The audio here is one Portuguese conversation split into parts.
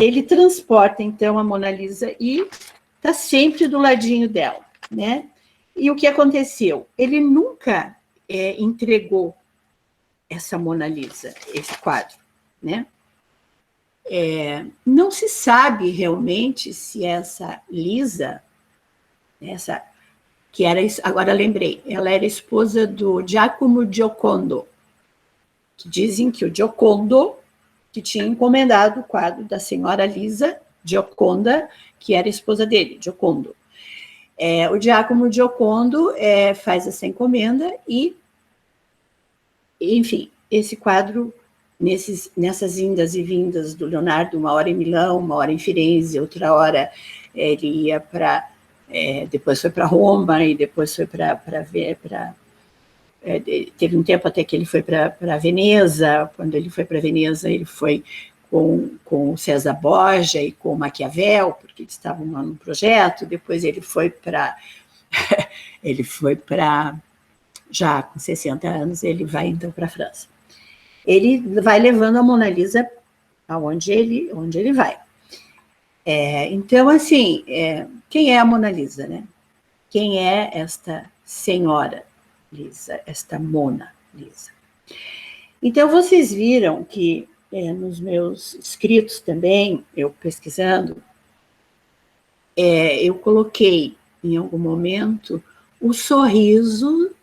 ele transporta, então, a Mona Lisa e está sempre do ladinho dela, né? E o que aconteceu? Ele nunca entregou essa Mona Lisa, esse quadro, né? Não se sabe realmente se essa Lisa, essa que era, agora lembrei, ela era esposa do Giacomo Giocondo, que dizem que o Giocondo que tinha encomendado o quadro da senhora Lisa Gioconda, que era esposa dele, Giocondo. O Giacomo Giocondo faz essa encomenda e, enfim, esse quadro, nessas indas e vindas do Leonardo, uma hora em Milão, uma hora em Firenze, outra hora ele ia para... depois foi para Roma e depois foi para teve um tempo até que ele foi para Veneza. Quando ele foi para Veneza, ele foi com o César Borgia e com o Maquiavel, porque eles estavam lá num projeto. Depois ele foi para já com 60 anos, ele vai então para a França. Ele vai levando a Mona Lisa aonde ele vai. Então, assim, quem é a Mona Lisa, né? Quem é esta senhora Lisa, esta Mona Lisa? Então, vocês viram que nos meus escritos também, eu pesquisando, eu coloquei em algum momento o sorriso,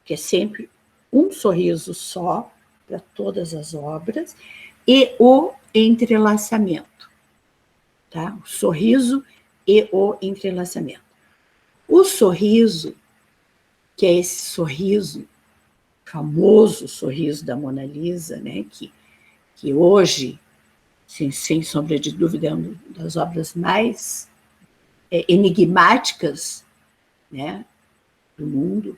que é sempre um sorriso só para todas as obras, e o entrelaçamento, tá? O sorriso e o entrelaçamento. O sorriso, que é esse sorriso, famoso sorriso da Mona Lisa, né, que hoje, sem sombra de dúvida, é uma das obras mais enigmáticas, né, do mundo,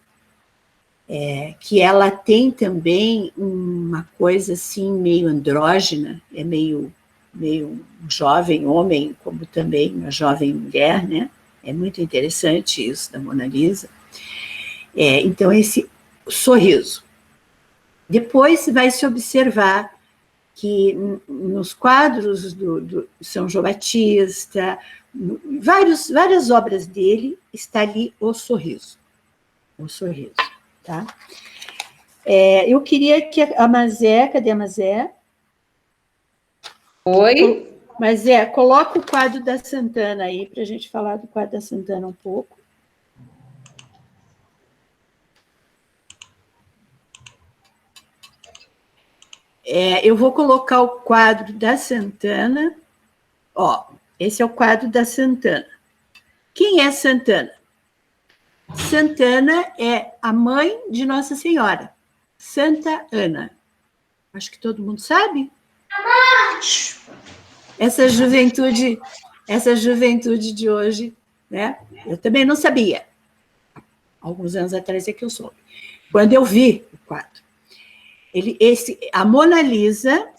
que ela tem também uma coisa assim meio andrógena, meio um jovem homem, como também uma jovem mulher, né? É muito interessante isso da Mona Lisa. Então, esse sorriso. Depois vai se observar que nos quadros do São João Batista, várias obras dele, está ali o sorriso. O sorriso, tá? Eu queria que a Mazé, cadê a Mazé? Oi? Mazé, coloca o quadro da Santana aí, para a gente falar do quadro da Santana um pouco. Eu vou colocar o quadro da Santana. Ó, esse é o quadro da Santana. Quem é Santana? Santana é a mãe de Nossa Senhora, Santa Ana. Acho que todo mundo sabe. Essa juventude de hoje, né? Eu também não sabia. Alguns anos atrás é que eu soube. Quando eu vi o quadro. A Mona Lisa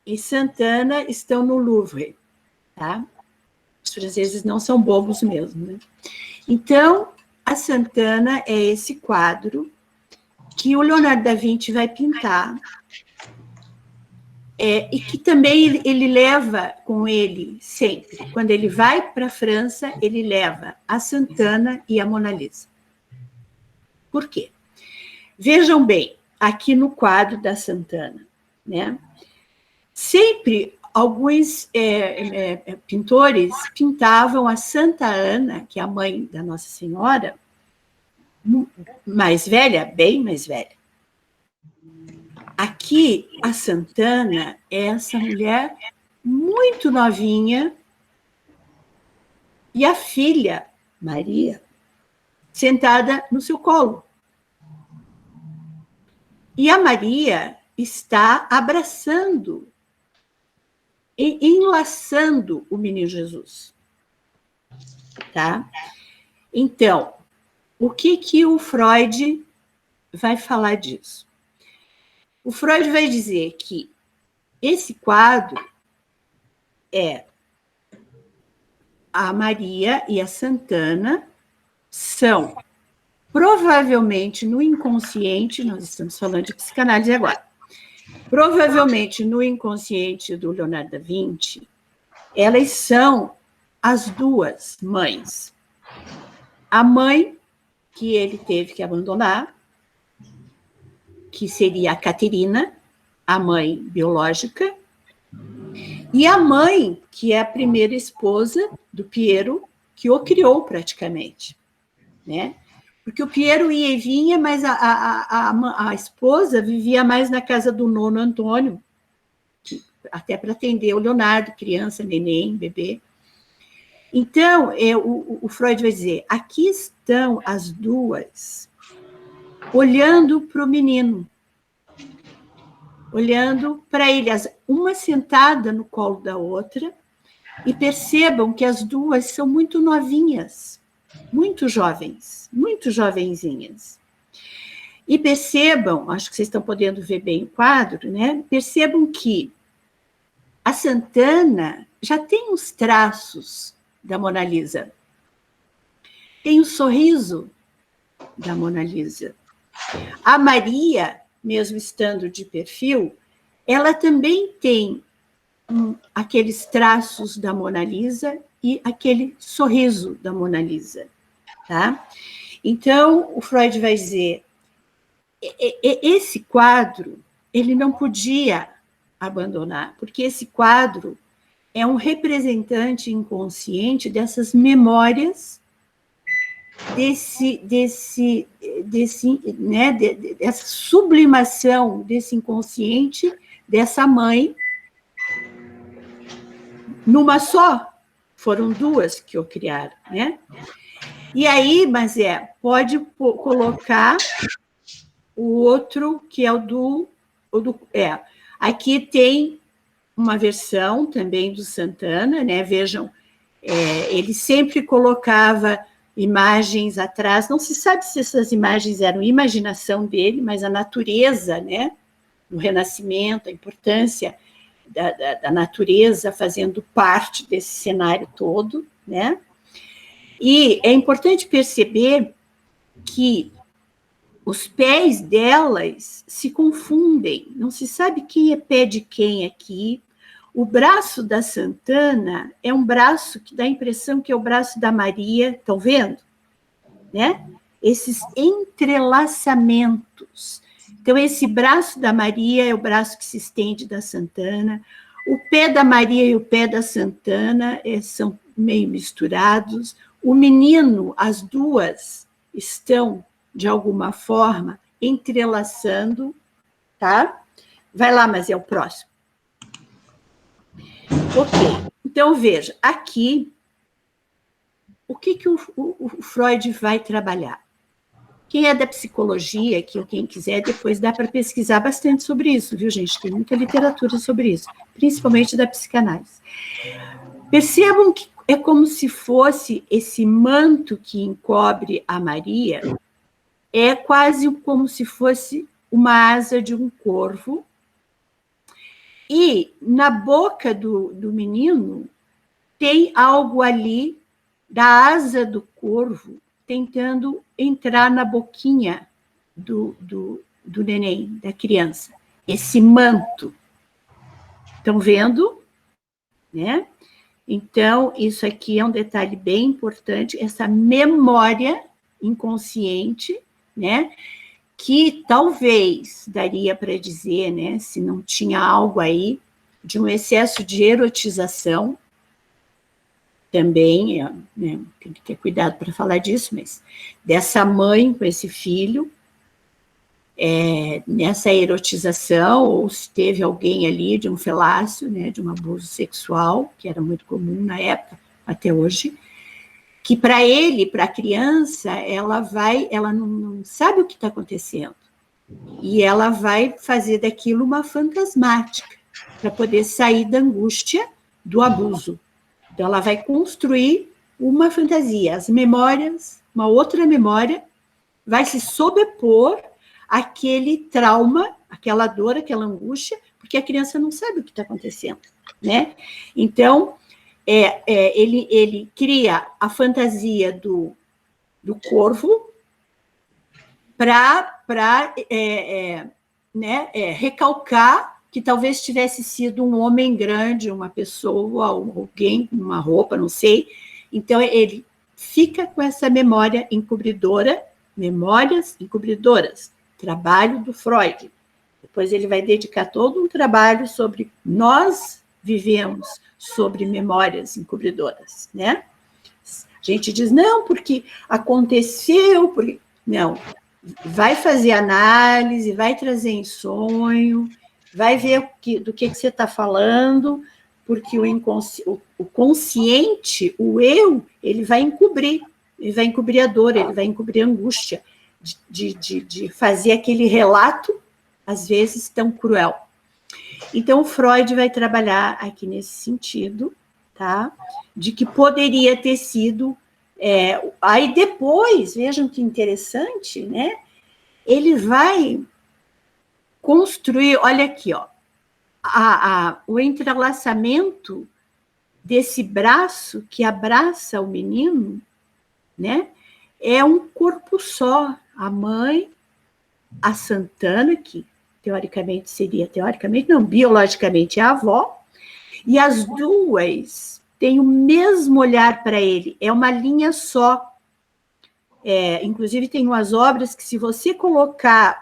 e Santana estão no Louvre, tá? Os franceses não são bobos mesmo, né? Então, a Santana é esse quadro que o Leonardo da Vinci vai pintar, e que também ele leva com ele sempre. Quando ele vai para a França, ele leva a Santana e a Mona Lisa. Por quê? Vejam bem, aqui no quadro da Santana, né? Sempre alguns pintores pintavam a Santa Ana, que é a mãe da Nossa Senhora, mais velha, bem mais velha. Aqui, a Santana é essa mulher muito novinha e a filha, Maria, sentada no seu colo. E a Maria está abraçando e enlaçando o menino Jesus. Tá? Então, o que o Freud vai falar disso? O Freud vai dizer que esse quadro a Maria e a Santana são provavelmente no inconsciente, nós estamos falando de psicanálise agora, Provavelmente, no inconsciente do Leonardo da Vinci, elas são as duas mães. A mãe que ele teve que abandonar, que seria a Caterina, a mãe biológica, e a mãe, que é a primeira esposa do Piero, que o criou praticamente, né? Porque o Piero ia e vinha, mas a esposa vivia mais na casa do nono Antônio, até para atender o Leonardo, criança, neném, bebê. Então, o Freud vai dizer, aqui estão as duas olhando para o menino, olhando para ele, uma sentada no colo da outra, e percebam que as duas são muito novinhas, muito jovens, muito jovenzinhas. E percebam, acho que vocês estão podendo ver bem o quadro, né? Percebam que a Santana já tem os traços da Mona Lisa. Tem o sorriso da Mona Lisa. A Maria, mesmo estando de perfil, ela também tem aqueles traços da Mona Lisa e aquele sorriso da Mona Lisa, tá? Então, o Freud vai dizer, esse quadro, ele não podia abandonar, porque esse quadro é um representante inconsciente dessas memórias dessa sublimação desse inconsciente, dessa mãe, numa só. Foram duas que o criaram, né? E aí, mas pode colocar o outro, que é o do aqui tem uma versão também do Santana, né? Vejam, ele sempre colocava imagens atrás, não se sabe se essas imagens eram imaginação dele, mas a natureza, né? O Renascimento, a importância da natureza fazendo parte desse cenário todo, né? E é importante perceber que os pés delas se confundem, não se sabe quem é pé de quem aqui. O braço da Santana é um braço que dá a impressão que é o braço da Maria, estão vendo? Né? Esses entrelaçamentos. Então, esse braço da Maria é o braço que se estende da Santana, o pé da Maria e o pé da Santana são meio misturados, o menino, as duas estão, de alguma forma, entrelaçando, tá? Vai lá, mas é o próximo. Ok, então veja, aqui, o que o Freud vai trabalhar? Quem é da psicologia, quem quiser, depois dá para pesquisar bastante sobre isso, viu, gente? Tem muita literatura sobre isso, principalmente da psicanálise. Percebam que é como se fosse esse manto que encobre a Maria, é quase como se fosse uma asa de um corvo, e na boca do menino tem algo ali da asa do corvo tentando entrar na boquinha do neném, da criança. Esse manto. Estão vendo? Né? Então, isso aqui é um detalhe bem importante, essa memória inconsciente, né? Que talvez daria para dizer, né, se não tinha algo aí de um excesso de erotização, também, né, tem que ter cuidado para falar disso, mas dessa mãe com esse filho, nessa erotização, ou se teve alguém ali de um felácio, né, de um abuso sexual, que era muito comum na época, até hoje, que para ele, para a criança, ela não sabe o que está acontecendo, e ela vai fazer daquilo uma fantasmática, para poder sair da angústia do abuso. Então, ela vai construir uma fantasia, as memórias, uma outra memória, vai se sobrepor àquele trauma, aquela dor, aquela angústia, porque a criança não sabe o que está acontecendo, né? Então, ele cria a fantasia do corvo para né, recalcar que talvez tivesse sido um homem grande, uma pessoa, alguém, uma roupa, não sei. Então, ele fica com essa memória encobridora, memórias encobridoras, trabalho do Freud. Depois ele vai dedicar todo um trabalho sobre nós vivemos sobre memórias encobridoras, né? A gente diz, não, porque aconteceu, porque... Não, vai fazer análise, vai trazer em sonho, vai ver do que você está falando, porque o consciente, o eu, ele vai encobrir a dor, ele vai encobrir a angústia de fazer aquele relato, às vezes, tão cruel. Então, o Freud vai trabalhar aqui nesse sentido, tá? De que poderia ter sido... aí depois, vejam que interessante, né? Ele vai construir, olha aqui, ó, o entrelaçamento desse braço que abraça o menino, né? É um corpo só. A mãe, a Santana, que teoricamente seria, biologicamente é a avó, e as duas têm o mesmo olhar para ele, é uma linha só. Inclusive, tem umas obras que, se você colocar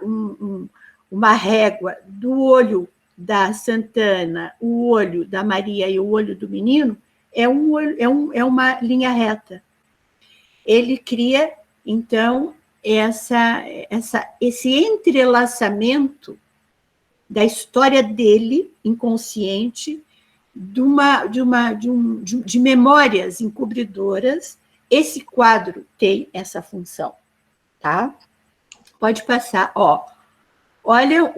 uma régua do olho da Santana, o olho da Maria e o olho do menino, é uma linha reta. Ele cria, então, esse entrelaçamento da história dele, inconsciente, de memórias encobridoras. Esse quadro tem essa função, tá? Pode passar, ó. Olha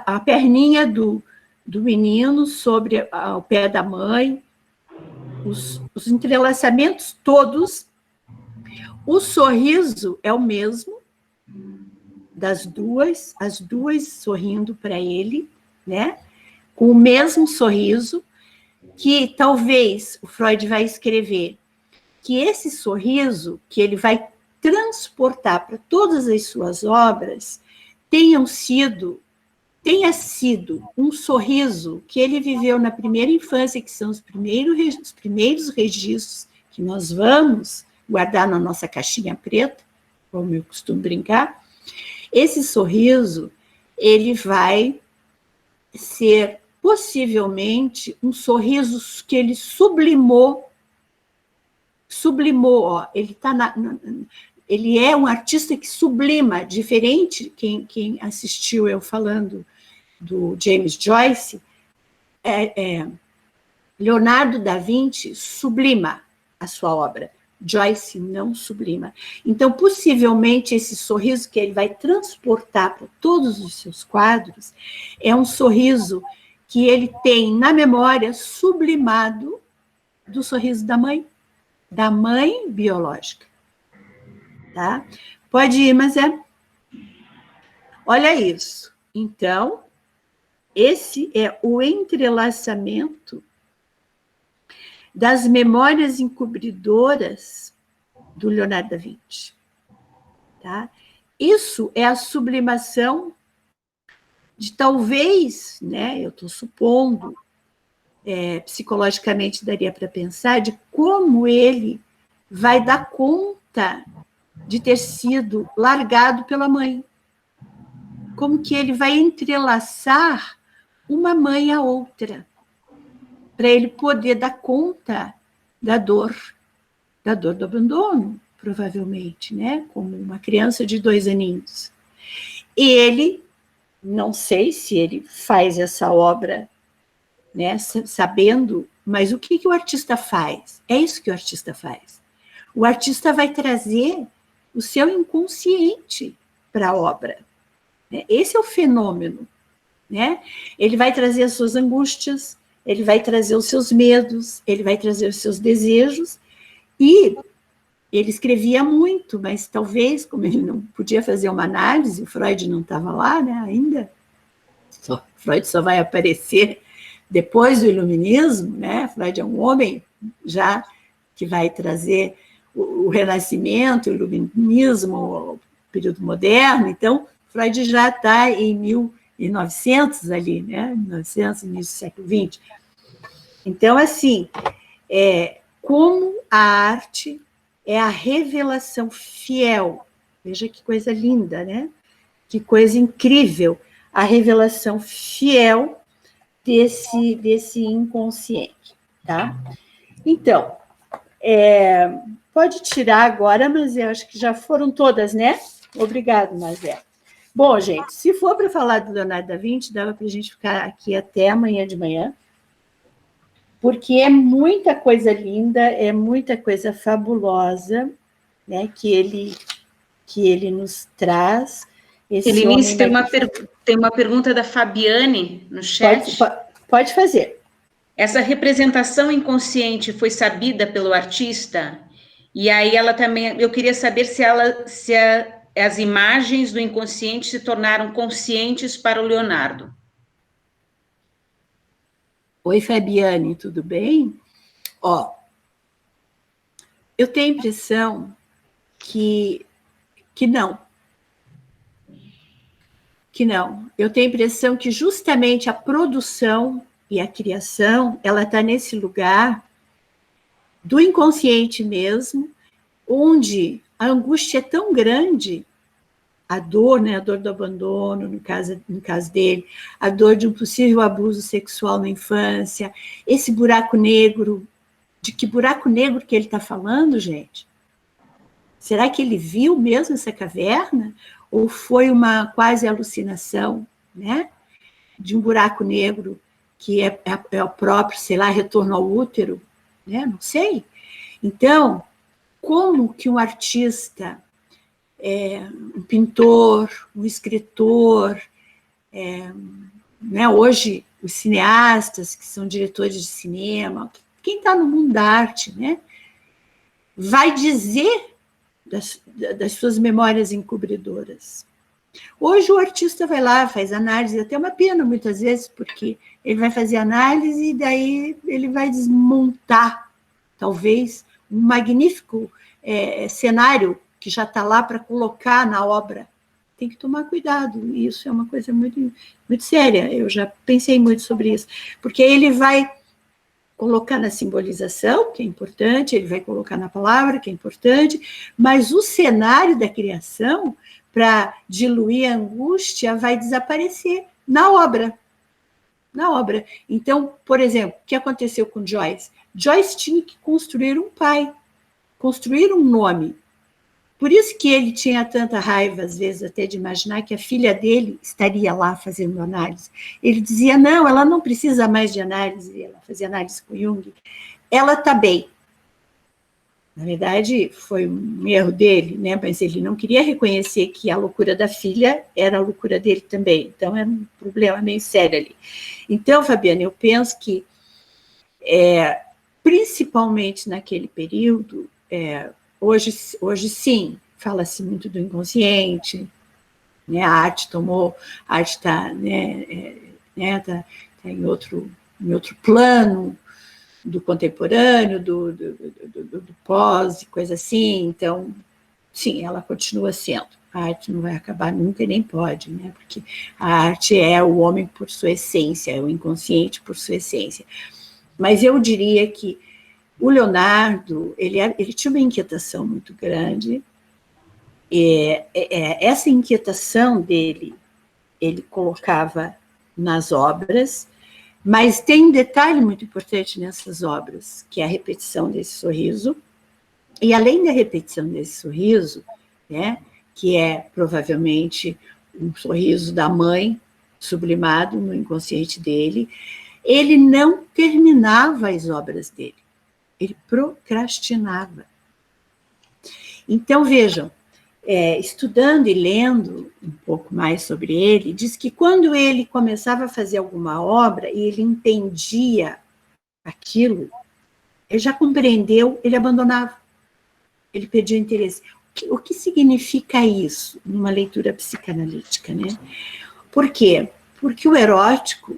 a perninha do menino sobre o pé da mãe, os entrelaçamentos todos. O sorriso é o mesmo das duas, as duas sorrindo para ele, né? Com o mesmo sorriso, que talvez o Freud vai escrever que esse sorriso que ele vai transportar para todas as suas obras tenha sido um sorriso que ele viveu na primeira infância, que são os primeiros registros que nós vamos guardar na nossa caixinha preta, como eu costumo brincar. Esse sorriso, ele vai ser possivelmente um sorriso que ele sublimou, ó, ele é um artista que sublima, diferente, quem assistiu eu falando do James Joyce, Leonardo da Vinci sublima a sua obra, Joyce não sublima. Então, possivelmente, esse sorriso que ele vai transportar para todos os seus quadros é um sorriso que ele tem na memória sublimado do sorriso da mãe biológica. Tá? Pode ir, mas olha isso. Então, esse é o entrelaçamento das memórias encobridoras do Leonardo da Vinci. Tá? Isso é a sublimação de talvez, né, eu estou supondo, psicologicamente daria para pensar, de como ele vai dar conta de ter sido largado pela mãe. Como que ele vai entrelaçar uma mãe à outra, para ele poder dar conta da dor do abandono, provavelmente, né? Como uma criança de 2 aninhos. E ele, não sei se ele faz essa obra, né, sabendo, mas o que o artista faz? É isso que o artista faz. O artista vai trazer o seu inconsciente para a obra. Esse é o fenômeno, né? Ele vai trazer as suas angústias, ele vai trazer os seus medos, ele vai trazer os seus desejos, e ele escrevia muito, mas talvez, como ele não podia fazer uma análise, o Freud não estava lá, né, ainda, Freud só vai aparecer depois do iluminismo, né? Freud é um homem já que vai trazer o Renascimento, o Iluminismo, o período moderno. Então, Freud já está em 1900 ali, né? 1900, início do século XX. Então, assim, como a arte é a revelação fiel, veja que coisa linda, né? Que coisa incrível, a revelação fiel desse inconsciente, tá? Então, pode tirar agora, mas eu acho que já foram todas, né? Obrigado, Mazé. Bom, gente, se for para falar do Leonardo da Vinci, dava para a gente ficar aqui até amanhã de manhã, porque é muita coisa linda, é muita coisa fabulosa, né, que ele nos traz. Esse Helenice, homem tem uma pergunta da Fabiane no chat. Pode fazer. Essa representação inconsciente foi sabida pelo artista? E aí ela também, eu queria saber se as imagens do inconsciente se tornaram conscientes para o Leonardo. Oi, Fabiane, tudo bem? Ó, eu tenho a impressão que não. Que não. Eu tenho a impressão que justamente a produção e a criação, ela está nesse lugar do inconsciente mesmo, onde a angústia é tão grande, a dor, né, a dor do abandono, no caso dele, a dor de um possível abuso sexual na infância, esse buraco negro, de que buraco negro que ele está falando, gente? Será que ele viu mesmo essa caverna? Ou foi uma quase alucinação, né, de um buraco negro que é o próprio, sei lá, retorno ao útero, né? Não sei. Então, como que um artista, um pintor, um escritor, né, hoje os cineastas, que são diretores de cinema, quem está no mundo da arte, né, vai dizer das suas memórias encobridoras? Hoje o artista vai lá, faz análise, até uma pena muitas vezes, porque ele vai fazer análise e daí ele vai desmontar, talvez, um magnífico cenário que já está lá para colocar na obra. Tem que tomar cuidado, isso é uma coisa muito, muito séria, eu já pensei muito sobre isso, porque ele vai colocar na simbolização, que é importante, ele vai colocar na palavra, que é importante, mas o cenário da criação, para diluir a angústia, vai desaparecer na obra. Na obra. Então, por exemplo, o que aconteceu com Joyce? Joyce tinha que construir um pai, construir um nome. Por isso que ele tinha tanta raiva, às vezes, até de imaginar que a filha dele estaria lá fazendo análise. Ele dizia, não, ela não precisa mais de análise, ela fazia análise com Jung, ela está bem. Na verdade, foi um erro dele, né? Mas ele não queria reconhecer que a loucura da filha era a loucura dele também. Então, era um problema meio sério ali. Então, Fabiana, eu penso que, principalmente naquele período, hoje sim, fala-se muito do inconsciente, né? A arte está, tá em outro plano do contemporâneo, do pós, e coisa assim. Então, sim, ela continua sendo. A arte não vai acabar nunca e nem pode, né? Porque a arte é o homem por sua essência, é o inconsciente por sua essência. Mas eu diria que o Leonardo, ele tinha uma inquietação muito grande, essa inquietação dele, ele colocava nas obras, mas tem um detalhe muito importante nessas obras, que é a repetição desse sorriso, e além da repetição desse sorriso, né, que é provavelmente um sorriso da mãe, sublimado no inconsciente dele, ele não terminava as obras dele, ele procrastinava. Então, vejam, estudando e lendo um pouco mais sobre ele, diz que quando ele começava a fazer alguma obra e ele entendia aquilo, ele já compreendeu, ele abandonava, ele perdia o interesse. O que significa isso numa leitura psicanalítica, né? Por quê? Porque o erótico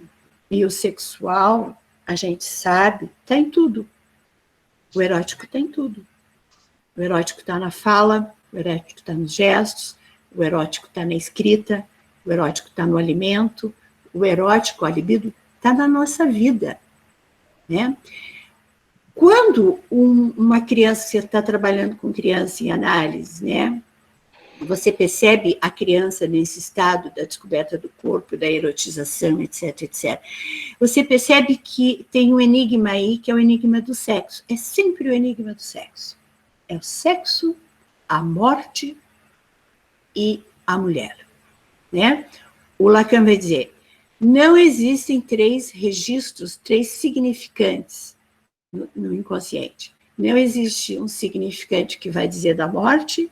e o sexual, a gente sabe, está em tudo. O erótico está em tudo. O erótico está na fala, o erótico está nos gestos, o erótico está na escrita, o erótico está no alimento, o erótico, a libido, está na nossa vida, né? Quando uma criança, você está trabalhando com criança em análise, né? Você percebe a criança nesse estado da descoberta do corpo, da erotização, etc, etc. Você percebe que tem um enigma aí, que é o enigma do sexo. É sempre o enigma do sexo. É o sexo, a morte e a mulher, né? O Lacan vai dizer, não existem 3 registros, 3 significantes no inconsciente. Não existe um significante que vai dizer da morte,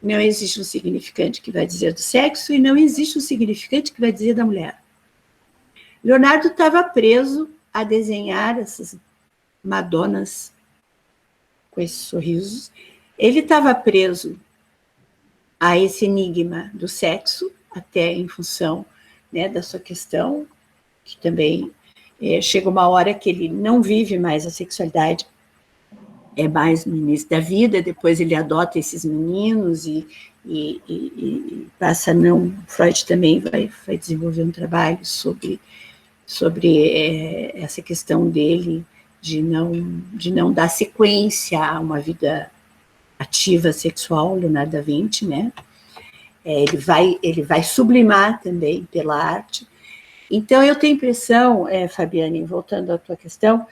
não existe um significante que vai dizer do sexo e não existe um significante que vai dizer da mulher. Leonardo estava preso a desenhar essas madonas com esses sorrisos. Ele estava preso a esse enigma do sexo, até em função, né, da sua questão, que também chega uma hora que ele não vive mais a sexualidade, é mais no início da vida, depois ele adota esses meninos e passa a não... Freud também vai desenvolver um trabalho sobre essa questão dele de não dar sequência a uma vida ativa sexual, Leonardo da Vinci, né? Ele vai sublimar também pela arte. Então, eu tenho a impressão, Fabiane, voltando à tua questão,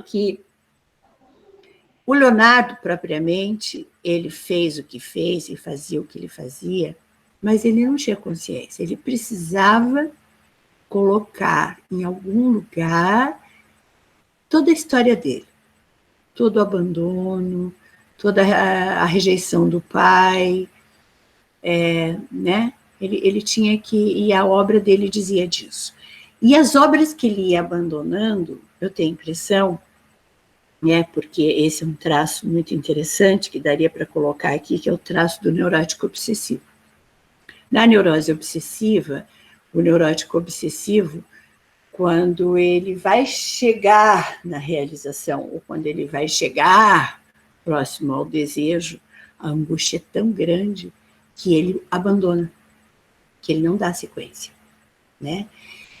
que o Leonardo, propriamente, ele fez o que fez e fazia o que ele fazia, mas ele não tinha consciência. Ele precisava colocar em algum lugar toda a história dele, todo o abandono, toda a rejeição do pai, né? Ele tinha que... E a obra dele dizia disso. E as obras que ele ia abandonando, eu tenho a impressão, porque esse é um traço muito interessante que daria para colocar aqui, que é o traço do neurótico obsessivo. Na neurose obsessiva, o neurótico obsessivo, quando ele vai chegar na realização, ou quando ele vai chegar próximo ao desejo, a angústia é tão grande que ele abandona, que ele não dá sequência, né?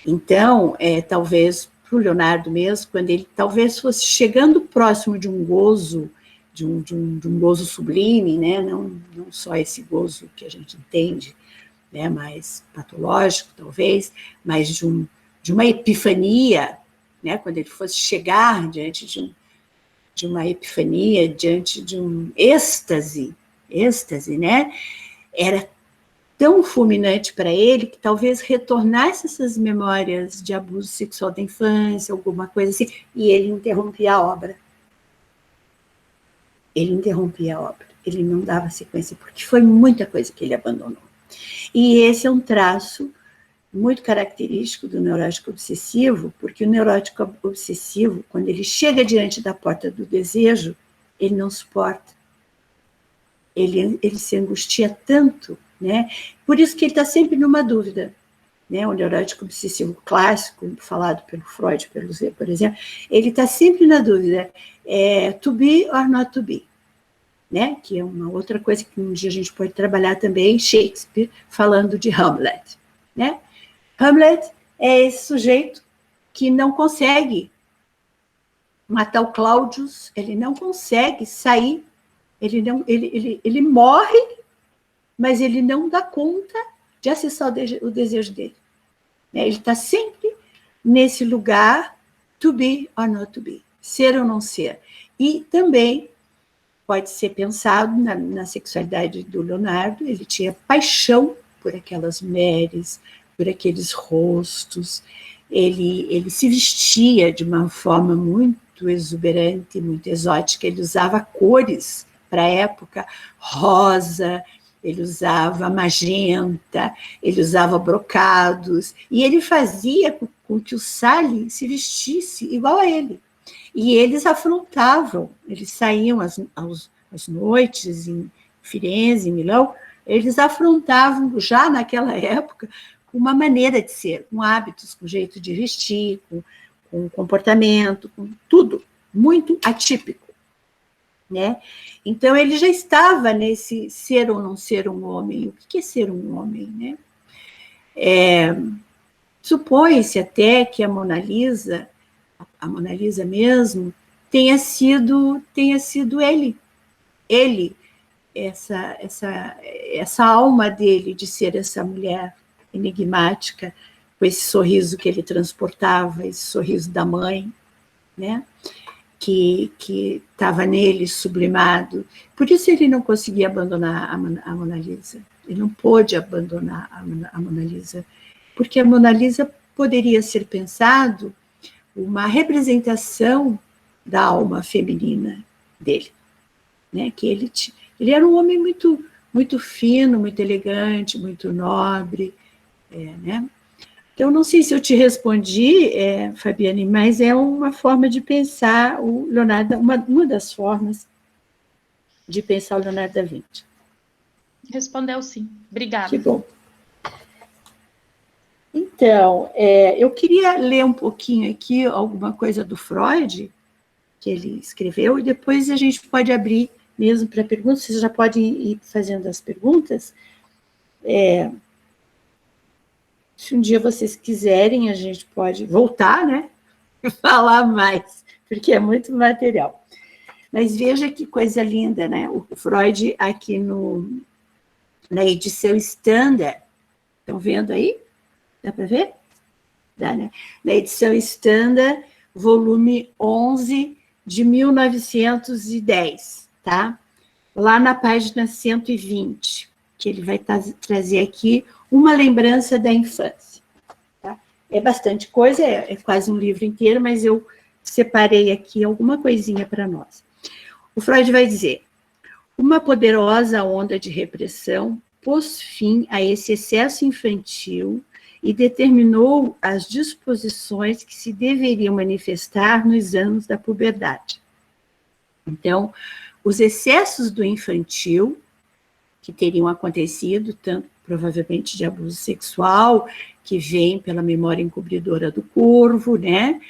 Então, talvez para o Leonardo mesmo, quando ele talvez fosse chegando próximo de um gozo, de um gozo sublime, né? Não só esse gozo que a gente entende, né? Mais patológico, talvez, mas de uma epifania, né? Quando ele fosse chegar diante de uma epifania, diante de um êxtase, né? Era tão fulminante para ele que talvez retornasse essas memórias de abuso sexual da infância, alguma coisa assim, e ele interrompia a obra. Ele não dava sequência, porque foi muita coisa que ele abandonou. E esse é um traço muito característico do neurótico obsessivo, porque o neurótico obsessivo, quando ele chega diante da porta do desejo, ele não suporta. Ele se angustia tanto, né? Por isso que ele está sempre numa dúvida, né? O neurótico obsessivo clássico, falado pelo Freud, pelo Z, por exemplo, ele está sempre na dúvida, to be or not to be, né? Que é uma outra coisa que um dia a gente pode trabalhar também, Shakespeare, falando de Hamlet, né? Hamlet é esse sujeito que não consegue matar o Claudius, ele não consegue sair, ele morre, mas ele não dá conta de acessar o desejo dele. Ele está sempre nesse lugar, to be or not to be, ser ou não ser. E também pode ser pensado na sexualidade do Leonardo, ele tinha paixão por aquelas mulheres, por aqueles rostos, ele se vestia de uma forma muito exuberante, muito exótica, ele usava cores para a época, rosa, ele usava magenta, ele usava brocados, e ele fazia com que o Sally se vestisse igual a ele. E eles afrontavam, eles saíam às noites em Firenze, em Milão, eles afrontavam já naquela época com uma maneira de ser, com hábitos, com jeito de vestir, com comportamento, com tudo, muito atípico. né? Então, ele já estava nesse ser ou não ser um homem. O que é ser um homem, né? Supõe-se até que a Mona Lisa mesmo, tenha sido ele, essa alma dele de ser essa mulher enigmática, com esse sorriso que ele transportava, esse sorriso da mãe, né? Que estava nele sublimado. Por isso ele não conseguia abandonar a Mona Lisa. Ele não pôde abandonar a Mona Lisa, porque a Mona Lisa poderia ser pensado uma representação da alma feminina dele, né? Que ele era um homem muito fino, muito elegante, muito nobre, né? Então, não sei se eu te respondi, Fabiane, mas é uma forma de pensar o Leonardo, uma das formas de pensar o Leonardo da Vinci. Respondeu sim. Obrigada. Que bom. Então, eu queria ler um pouquinho aqui alguma coisa do Freud, que ele escreveu, e depois a gente pode abrir mesmo para perguntas, vocês já podem ir fazendo as perguntas. Se um dia vocês quiserem, a gente pode voltar, né? Falar mais, porque é muito material. Mas veja que coisa linda, né? O Freud aqui na edição Standard, estão vendo aí? Dá para ver? Dá, né? Na edição Standard, volume 11, de 1910, tá? Lá na página 120, que ele vai trazer aqui uma lembrança da infância. Tá? É bastante coisa, é quase um livro inteiro, mas eu separei aqui alguma coisinha para nós. O Freud vai dizer: uma poderosa onda de repressão pôs fim a esse excesso infantil e determinou as disposições que se deveriam manifestar nos anos da puberdade. Então, os excessos do infantil, que teriam acontecido, tanto provavelmente de abuso sexual, que vem pela memória encobridora do Corvo, né?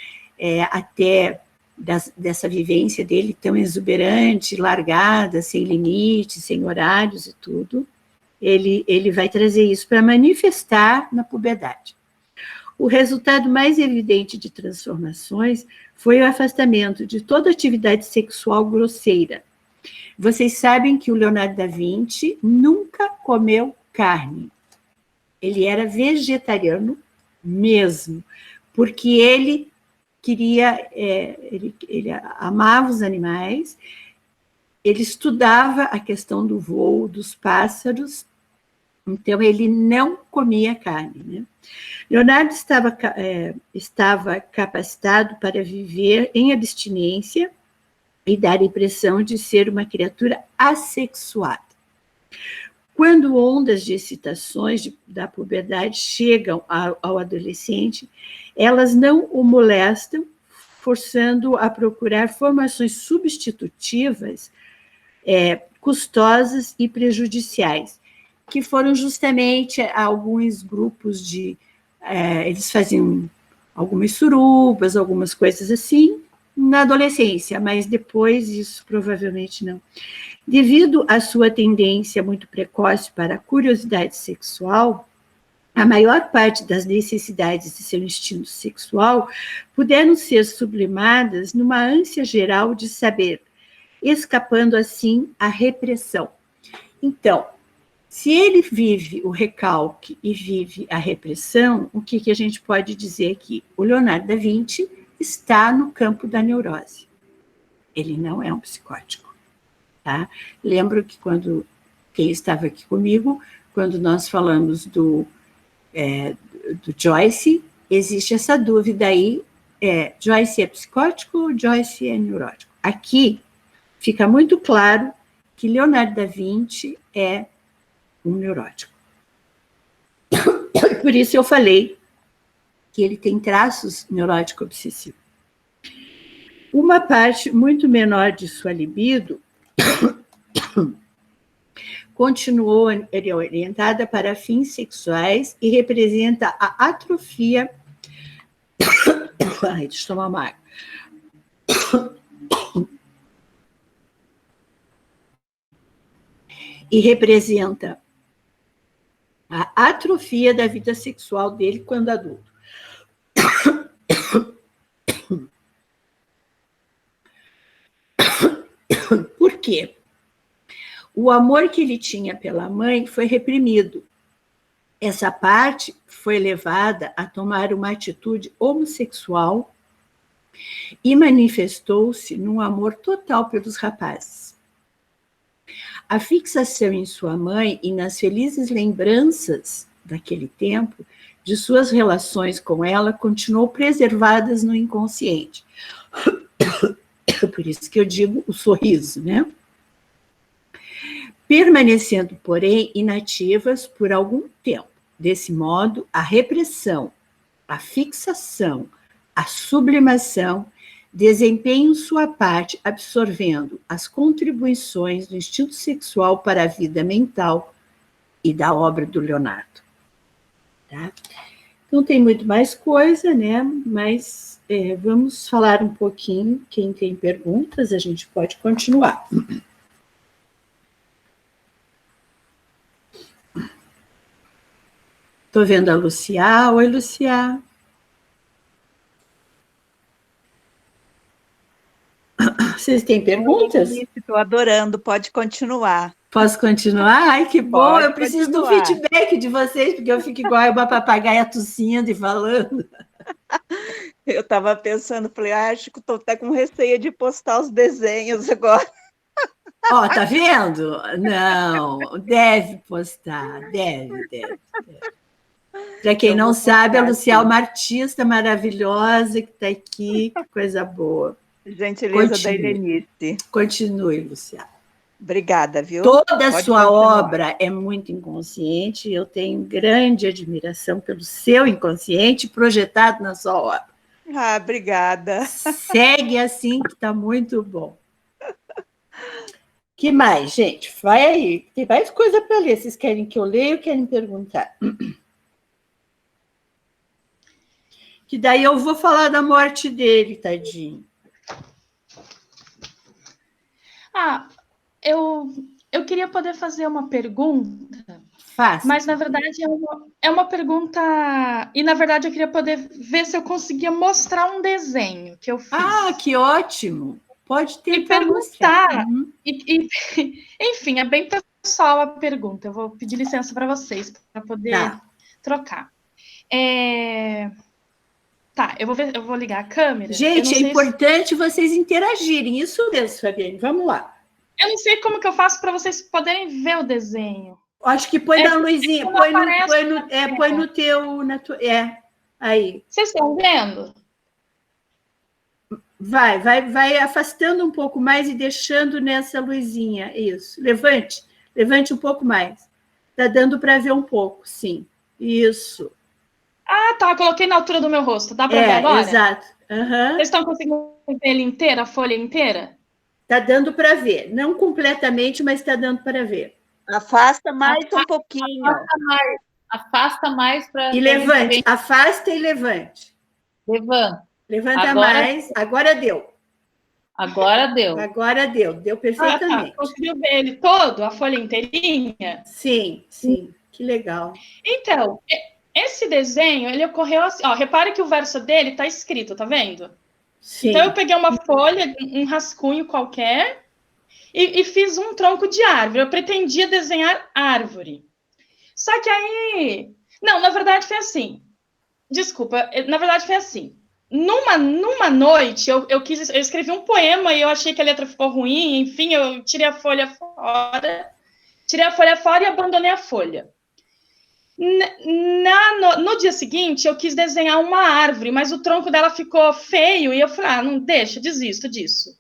Até dessa vivência dele tão exuberante, largada, sem limites, sem horários e tudo, ele vai trazer isso para manifestar na puberdade. O resultado mais evidente de transformações foi o afastamento de toda atividade sexual grosseira. Vocês sabem que o Leonardo da Vinci nunca comeu carne. Ele era vegetariano mesmo, porque ele queria, ele amava os animais, ele estudava a questão do voo dos pássaros, então ele não comia carne, né? Leonardo estava capacitado para viver em abstinência e dar a impressão de ser uma criatura assexuada. Quando ondas de excitações da puberdade chegam ao adolescente, elas não o molestam, forçando-o a procurar formações substitutivas, custosas e prejudiciais, que foram justamente alguns grupos eles faziam algumas surubas, algumas coisas assim, na adolescência, mas depois isso provavelmente não. Devido à sua tendência muito precoce para a curiosidade sexual, a maior parte das necessidades de seu instinto sexual puderam ser sublimadas numa ânsia geral de saber, escapando assim à repressão. Então, se ele vive o recalque e vive a repressão, o que a gente pode dizer aqui? O Leonardo da Vinci está no campo da neurose. Ele não é um psicótico. Tá? Lembro que quem estava aqui comigo, quando nós falamos do Joyce, existe essa dúvida aí, Joyce é psicótico ou Joyce é neurótico? Aqui fica muito claro que Leonardo da Vinci é um neurótico. Por isso eu falei que ele tem traços neurótico-obsessivos. Uma parte muito menor de sua libido continuou orientada para fins sexuais e representa a atrofia... Ai, deixa eu tomar uma água. e representa a atrofia da vida sexual dele quando adulto. Por quê? O amor que ele tinha pela mãe foi reprimido. Essa parte foi levada a tomar uma atitude homossexual e manifestou-se num amor total pelos rapazes. A fixação em sua mãe e nas felizes lembranças daquele tempo, de suas relações com ela, continuou preservadas no inconsciente. Por isso que eu digo o sorriso, né? Permanecendo, porém, inativas por algum tempo. Desse modo, a repressão, a fixação, a sublimação desempenham sua parte, absorvendo as contribuições do instinto sexual para a vida mental e da obra do Leonardo. Tá? Então, tem muito mais coisa, né? Mas vamos falar um pouquinho. Quem tem perguntas, a gente pode continuar. Estou vendo a Lucia. Oi, Lucia. Vocês têm perguntas? Estou adorando, pode continuar. Posso continuar? Ai, que bom, Pode eu preciso continuar. do feedback de vocês, porque eu fico igual uma papagaia tossindo e falando. Eu estava pensando, falei, acho que estou até com receio de postar os desenhos agora. Ó, tá vendo? Não, deve postar, deve. Para quem não sabe, a Lucia é uma artista maravilhosa que está aqui, que coisa boa. Gentileza da Helenice. Continue, Lucia. Obrigada, viu? Toda a sua obra é muito inconsciente, eu tenho grande admiração pelo seu inconsciente projetado na sua obra. Ah, obrigada. Segue assim, que está muito bom. Que mais, gente? Vai aí. Tem mais coisa para ler. Vocês querem que eu leia ou querem perguntar? Que daí eu vou falar da morte dele, tadinho. Eu queria poder fazer uma pergunta. Fácil. Mas, na verdade, é uma pergunta... E, na verdade, eu queria poder ver se eu conseguia mostrar um desenho que eu fiz. Ah, que ótimo! Pode tentar e perguntar. Uhum. Enfim, é bem pessoal a pergunta. Eu vou pedir licença para vocês para poder trocar. Tá, eu vou ligar a câmera. Gente, é importante vocês interagirem. Isso mesmo, Fabiane. Vamos lá. Eu não sei como que eu faço para vocês poderem ver o desenho. Acho que põe na luzinha, põe no teu... aí. Vocês estão vendo? Vai afastando um pouco mais e deixando nessa luzinha. Isso. Levante um pouco mais. Está dando para ver um pouco, sim. Isso. Ah, tá. Coloquei na altura do meu rosto. Dá para ver agora? Exato. Uhum. Vocês estão conseguindo ver ele inteira, a folha inteira? Está dando para ver. Não completamente, mas está dando para ver. Afasta mais um pouquinho. Afasta mais para... E levante. Afasta e levante. Levanta agora, mais. Agora deu. Agora deu. Deu perfeitamente. Tá. Conseguiu ver ele todo? A folha inteirinha? Sim. Que legal. Então, esse desenho, ele ocorreu assim... Ó, repare que o verso dele está escrito, tá vendo? Sim. Então, eu peguei uma folha, um rascunho qualquer, e fiz um tronco de árvore. Eu pretendia desenhar árvore. Só que aí... Não, na verdade foi assim. Desculpa, na verdade foi assim. Numa noite, eu escrevi um poema e eu achei que a letra ficou ruim, enfim, eu tirei a folha fora e abandonei a folha. No dia seguinte, eu quis desenhar uma árvore, mas o tronco dela ficou feio e eu falei, não deixa, desisto disso.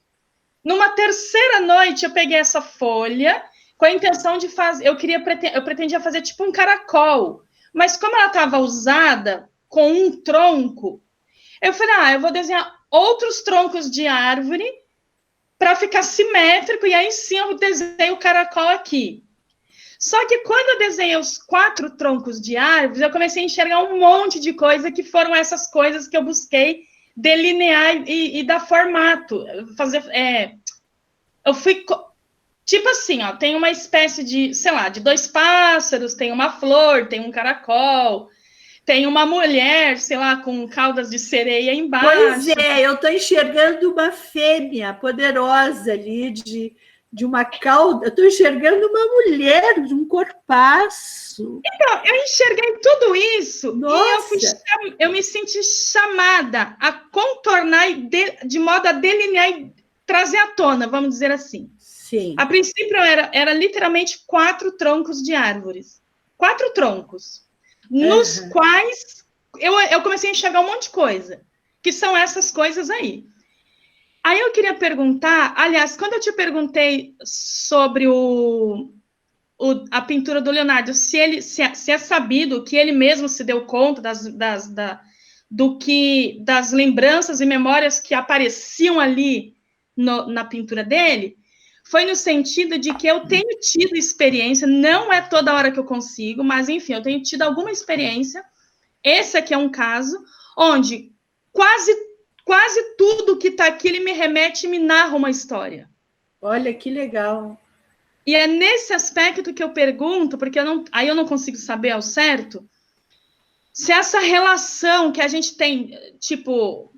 Numa terceira noite, eu peguei essa folha com a intenção de fazer... Eu pretendia fazer tipo um caracol, mas como ela estava usada com um tronco, eu falei, eu vou desenhar outros troncos de árvore para ficar simétrico, e aí sim eu desenhei o caracol aqui. Só que quando eu desenhei os 4 troncos de árvores, eu comecei a enxergar um monte de coisa que foram essas coisas que eu busquei delinear e dar formato. Eu fui Tipo assim, ó, tem uma espécie de, sei lá, de 2 pássaros, tem uma flor, tem um caracol, tem uma mulher, sei lá, com caudas de sereia Pois embaixo. é, eu estou enxergando uma fêmea poderosa ali, de uma cauda. Eu estou enxergando uma mulher de um corpaço. Então, eu enxerguei tudo isso Nossa. e eu me senti chamada a contornar de modo a delinear e trazer à tona, vamos dizer assim. Sim. A princípio era literalmente 4 troncos de árvores. 4 troncos, nos quais eu comecei a enxergar um monte de coisa, que são essas coisas aí. Aí eu queria perguntar, aliás, quando eu te perguntei sobre a pintura do Leonardo, se é sabido que ele mesmo se deu conta das lembranças e memórias que apareciam ali na pintura dele, foi no sentido de que eu tenho tido experiência, não é toda hora que eu consigo, mas enfim, eu tenho tido alguma experiência. Esse aqui é um caso onde quase tudo que está aqui ele me remete e me narra uma história. Olha que legal. E é nesse aspecto que eu pergunto, porque aí eu não consigo saber ao certo, se essa relação que a gente tem, tipo,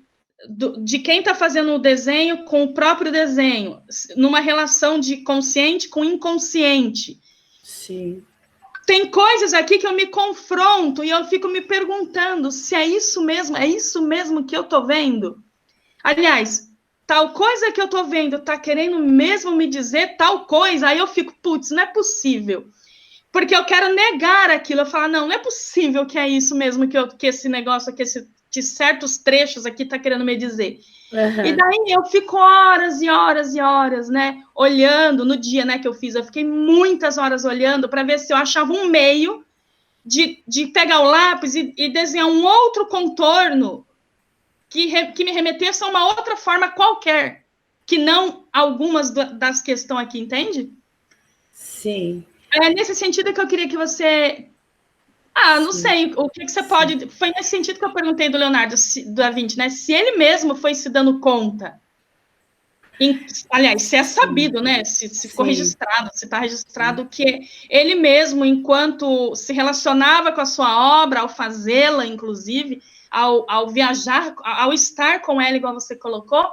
de quem está fazendo o desenho com o próprio desenho, numa relação de consciente com inconsciente. Sim. Tem coisas aqui que eu me confronto e eu fico me perguntando se é isso mesmo que eu estou vendo. Aliás, tal coisa que eu estou vendo está querendo mesmo me dizer tal coisa, aí eu fico, putz, não é possível. Porque eu quero negar aquilo, eu falo, não é possível que é isso mesmo que esse negócio, que certos trechos aqui está querendo me dizer. E daí eu fico horas e horas e horas, né, olhando no dia, né, que eu fiquei muitas horas olhando para ver se eu achava um meio de pegar o lápis e desenhar um outro contorno que me remetesse a uma outra forma qualquer, que não algumas das que estão aqui, entende? Sim. É nesse sentido que eu queria que você... não sei, o que você pode... Foi nesse sentido que eu perguntei do Leonardo da Vinci, né? Se ele mesmo foi se dando conta. Aliás, se é sabido, né? Se ficou registrado, se está registrado que ele mesmo, enquanto se relacionava com a sua obra, ao fazê-la, inclusive, ao viajar, ao estar com ela, igual você colocou,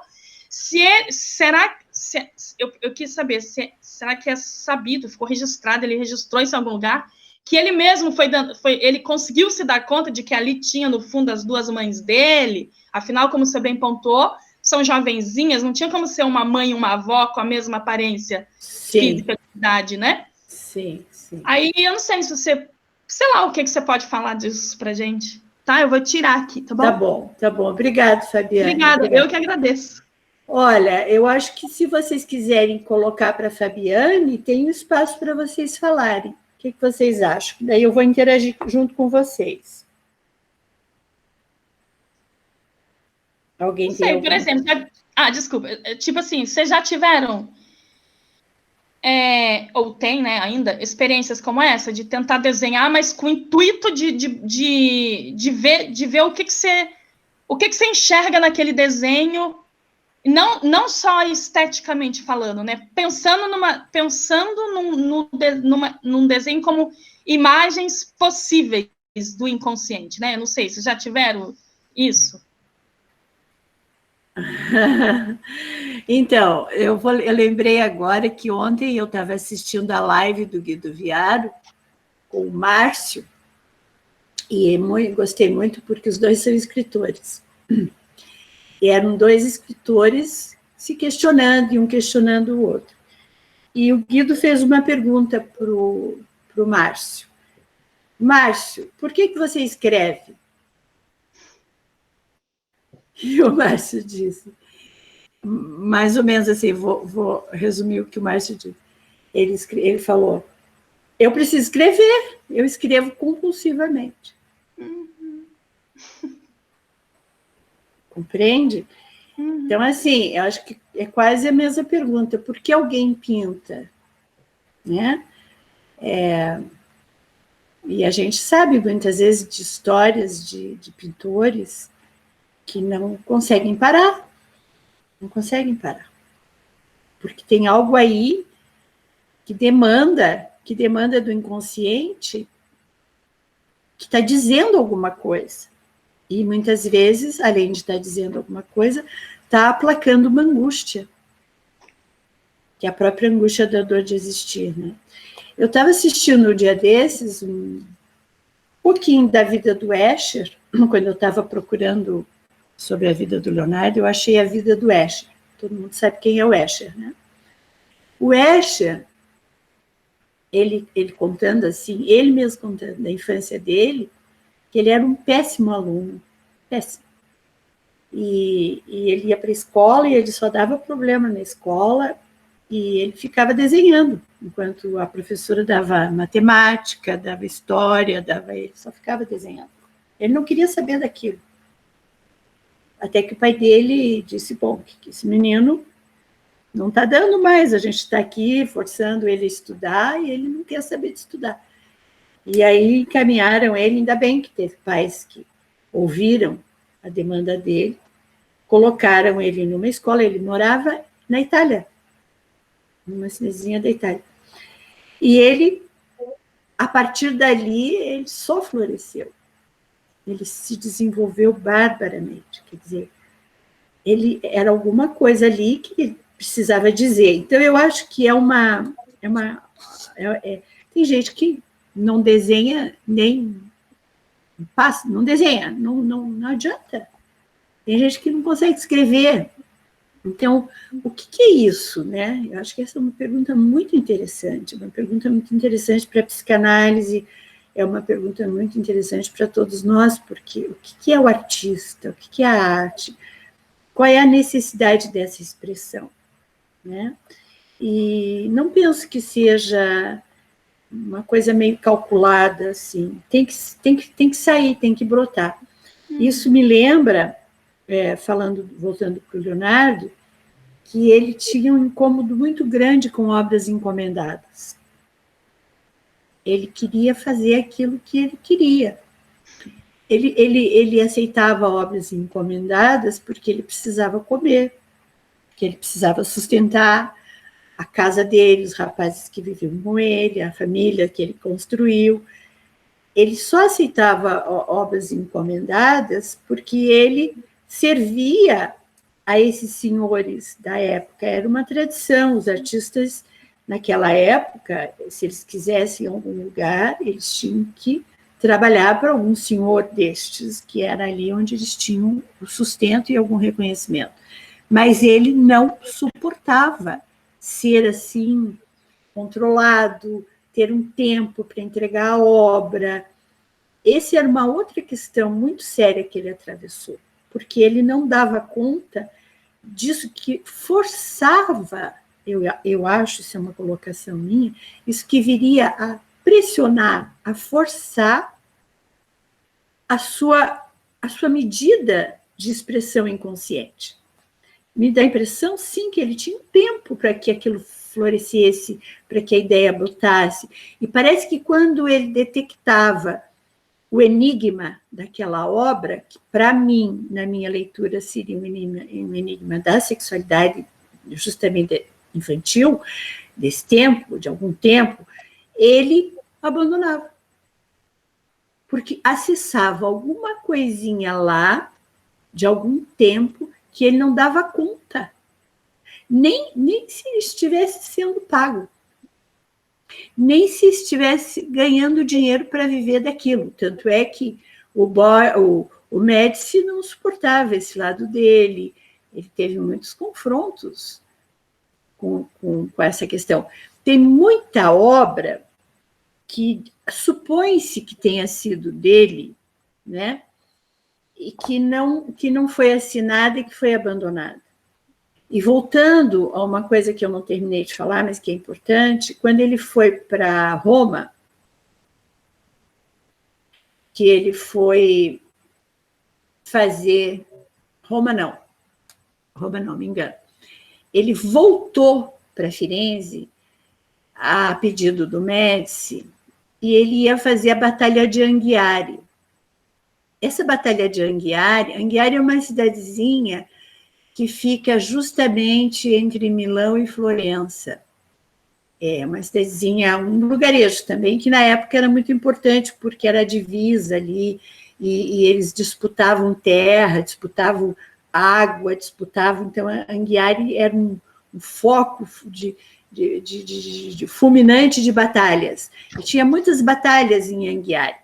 eu quis saber, será que é sabido, ficou registrado, ele registrou isso em algum lugar, que ele mesmo ele conseguiu se dar conta de que ali tinha, no fundo, as 2 mães dele, afinal, como você bem pontuou, são jovenzinhas, não tinha como ser uma mãe e uma avó com a mesma aparência física de idade, né? Sim, sim. Aí, eu não sei se você... Sei lá o que você pode falar disso pra gente. Tá? Eu vou tirar aqui, tá bom? Tá bom. Obrigada, Fabiana. Obrigada, eu que agradeço. Olha, eu acho que se vocês quiserem colocar para a Fabiane, tem um espaço para vocês falarem. O que vocês acham? Daí eu vou interagir junto com vocês. Alguém não sei, por exemplo... desculpa. Tipo assim, vocês já tiveram... ou tem, né, ainda, experiências como essa, de tentar desenhar, mas com o intuito de ver o que você enxerga naquele desenho, não só esteticamente falando, né? Pensando num desenho como imagens possíveis do inconsciente, né? Eu não sei, vocês já tiveram isso? Então, eu lembrei agora que ontem eu estava assistindo a live do Guido Viaro com o Márcio, e gostei muito porque os dois são escritores. E eram 2 escritores se questionando, e um questionando o outro. E o Guido fez uma pergunta para o Márcio. Márcio, por que você escreve? E o Márcio disse, mais ou menos assim, vou resumir o que o Márcio disse. Ele falou, eu preciso escrever, eu escrevo compulsivamente. Compreende? Então, assim, eu acho que é quase a mesma pergunta. Por que alguém pinta? Né? E a gente sabe, muitas vezes, de histórias de pintores que não conseguem parar. Não conseguem parar. Porque tem algo aí que demanda do inconsciente, que está dizendo alguma coisa. E muitas vezes, além de estar dizendo alguma coisa, está aplacando uma angústia, que é a própria angústia da dor de existir, né? Eu estava assistindo um dia desses um pouquinho da vida do Escher, quando eu estava procurando sobre a vida do Leonardo, eu achei a vida do Escher. Todo mundo sabe quem é o Escher, né? O Escher, ele contando assim, ele mesmo contando da infância dele, que ele era um péssimo aluno, péssimo. E ele ia para a escola e ele só dava problema na escola e ele ficava desenhando, enquanto a professora dava matemática, dava história, ele só ficava desenhando. Ele não queria saber daquilo. Até que o pai dele disse, bom, que esse menino não está dando mais, a gente está aqui forçando ele a estudar e ele não quer saber de estudar. E aí encaminharam ele, ainda bem que teve pais que ouviram a demanda dele, colocaram ele numa escola, ele morava na Itália, numa cidadezinha da Itália. E ele, a partir dali, ele só floresceu. Ele se desenvolveu barbaramente, quer dizer, ele era alguma coisa ali que ele precisava dizer. Então, eu acho que tem gente que não desenha nem passa, não desenha, não adianta. Tem gente que não consegue escrever. Então, o que é isso, né? Eu acho que essa é uma pergunta muito interessante, para a psicanálise, é uma pergunta muito interessante para todos nós, porque o que é o artista, o que é a arte, qual é a necessidade dessa expressão, né? E não penso que seja uma coisa meio calculada, assim, tem que sair, tem que brotar. Isso me lembra, voltando para o Leonardo, que ele tinha um incômodo muito grande com obras encomendadas. Ele queria fazer aquilo que ele queria. Ele aceitava obras encomendadas porque ele precisava comer, porque ele precisava sustentar a casa dele, os rapazes que viviam com ele, a família que ele construiu. Ele só aceitava obras encomendadas porque ele servia a esses senhores da época. Era uma tradição, os artistas, naquela época, se eles quisessem algum lugar, eles tinham que trabalhar para algum senhor destes, que era ali onde eles tinham o sustento e algum reconhecimento. Mas ele não suportava ser assim, controlado, ter um tempo para entregar a obra. Essa era uma outra questão muito séria que ele atravessou, porque ele não dava conta disso, que forçava, eu acho, isso é uma colocação minha, isso que viria a pressionar, a forçar a sua medida de expressão inconsciente. Me dá a impressão, sim, que ele tinha um tempo para que aquilo florescesse, para que a ideia brotasse. E parece que quando ele detectava o enigma daquela obra, que para mim, na minha leitura, seria um enigma da sexualidade, justamente infantil, desse tempo, de algum tempo, ele abandonava. Porque acessava alguma coisinha lá, de algum tempo, que ele não dava conta, nem se estivesse sendo pago, nem se estivesse ganhando dinheiro para viver daquilo. Tanto é que o Médici não suportava esse lado dele, ele teve muitos confrontos com essa questão. Tem muita obra que supõe-se que tenha sido dele, né? E que não foi assinada e que foi abandonada. E voltando a uma coisa que eu não terminei de falar, mas que é importante, quando ele foi para Roma, que ele foi fazer... Roma não, me engano. Ele voltou para Firenze a pedido do Médici e ele ia fazer a Batalha de Anghiari. Essa Batalha de Anghiari é uma cidadezinha que fica justamente entre Milão e Florença. uma cidadezinha, um lugarejo também, que na época era muito importante, porque era a divisa ali, e eles disputavam terra, disputavam água, disputavam, então a Anguiari era um foco de fulminante de batalhas, e tinha muitas batalhas em Anguiari.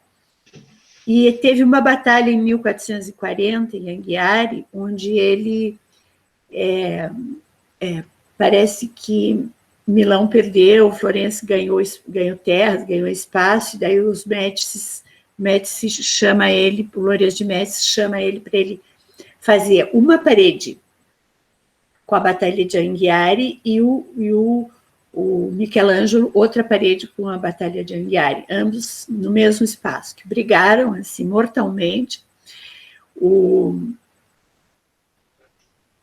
E teve uma batalha em 1440, em Anguiari, onde ele, parece que Milão perdeu, Florença ganhou terras, ganhou espaço, e daí os Médici chama ele, o Lourenço de Médici chama ele para ele fazer uma parede com a Batalha de Anghiari e o Michelangelo outra parede com a Batalha de Anghiari, ambos no mesmo espaço, que brigaram assim mortalmente. O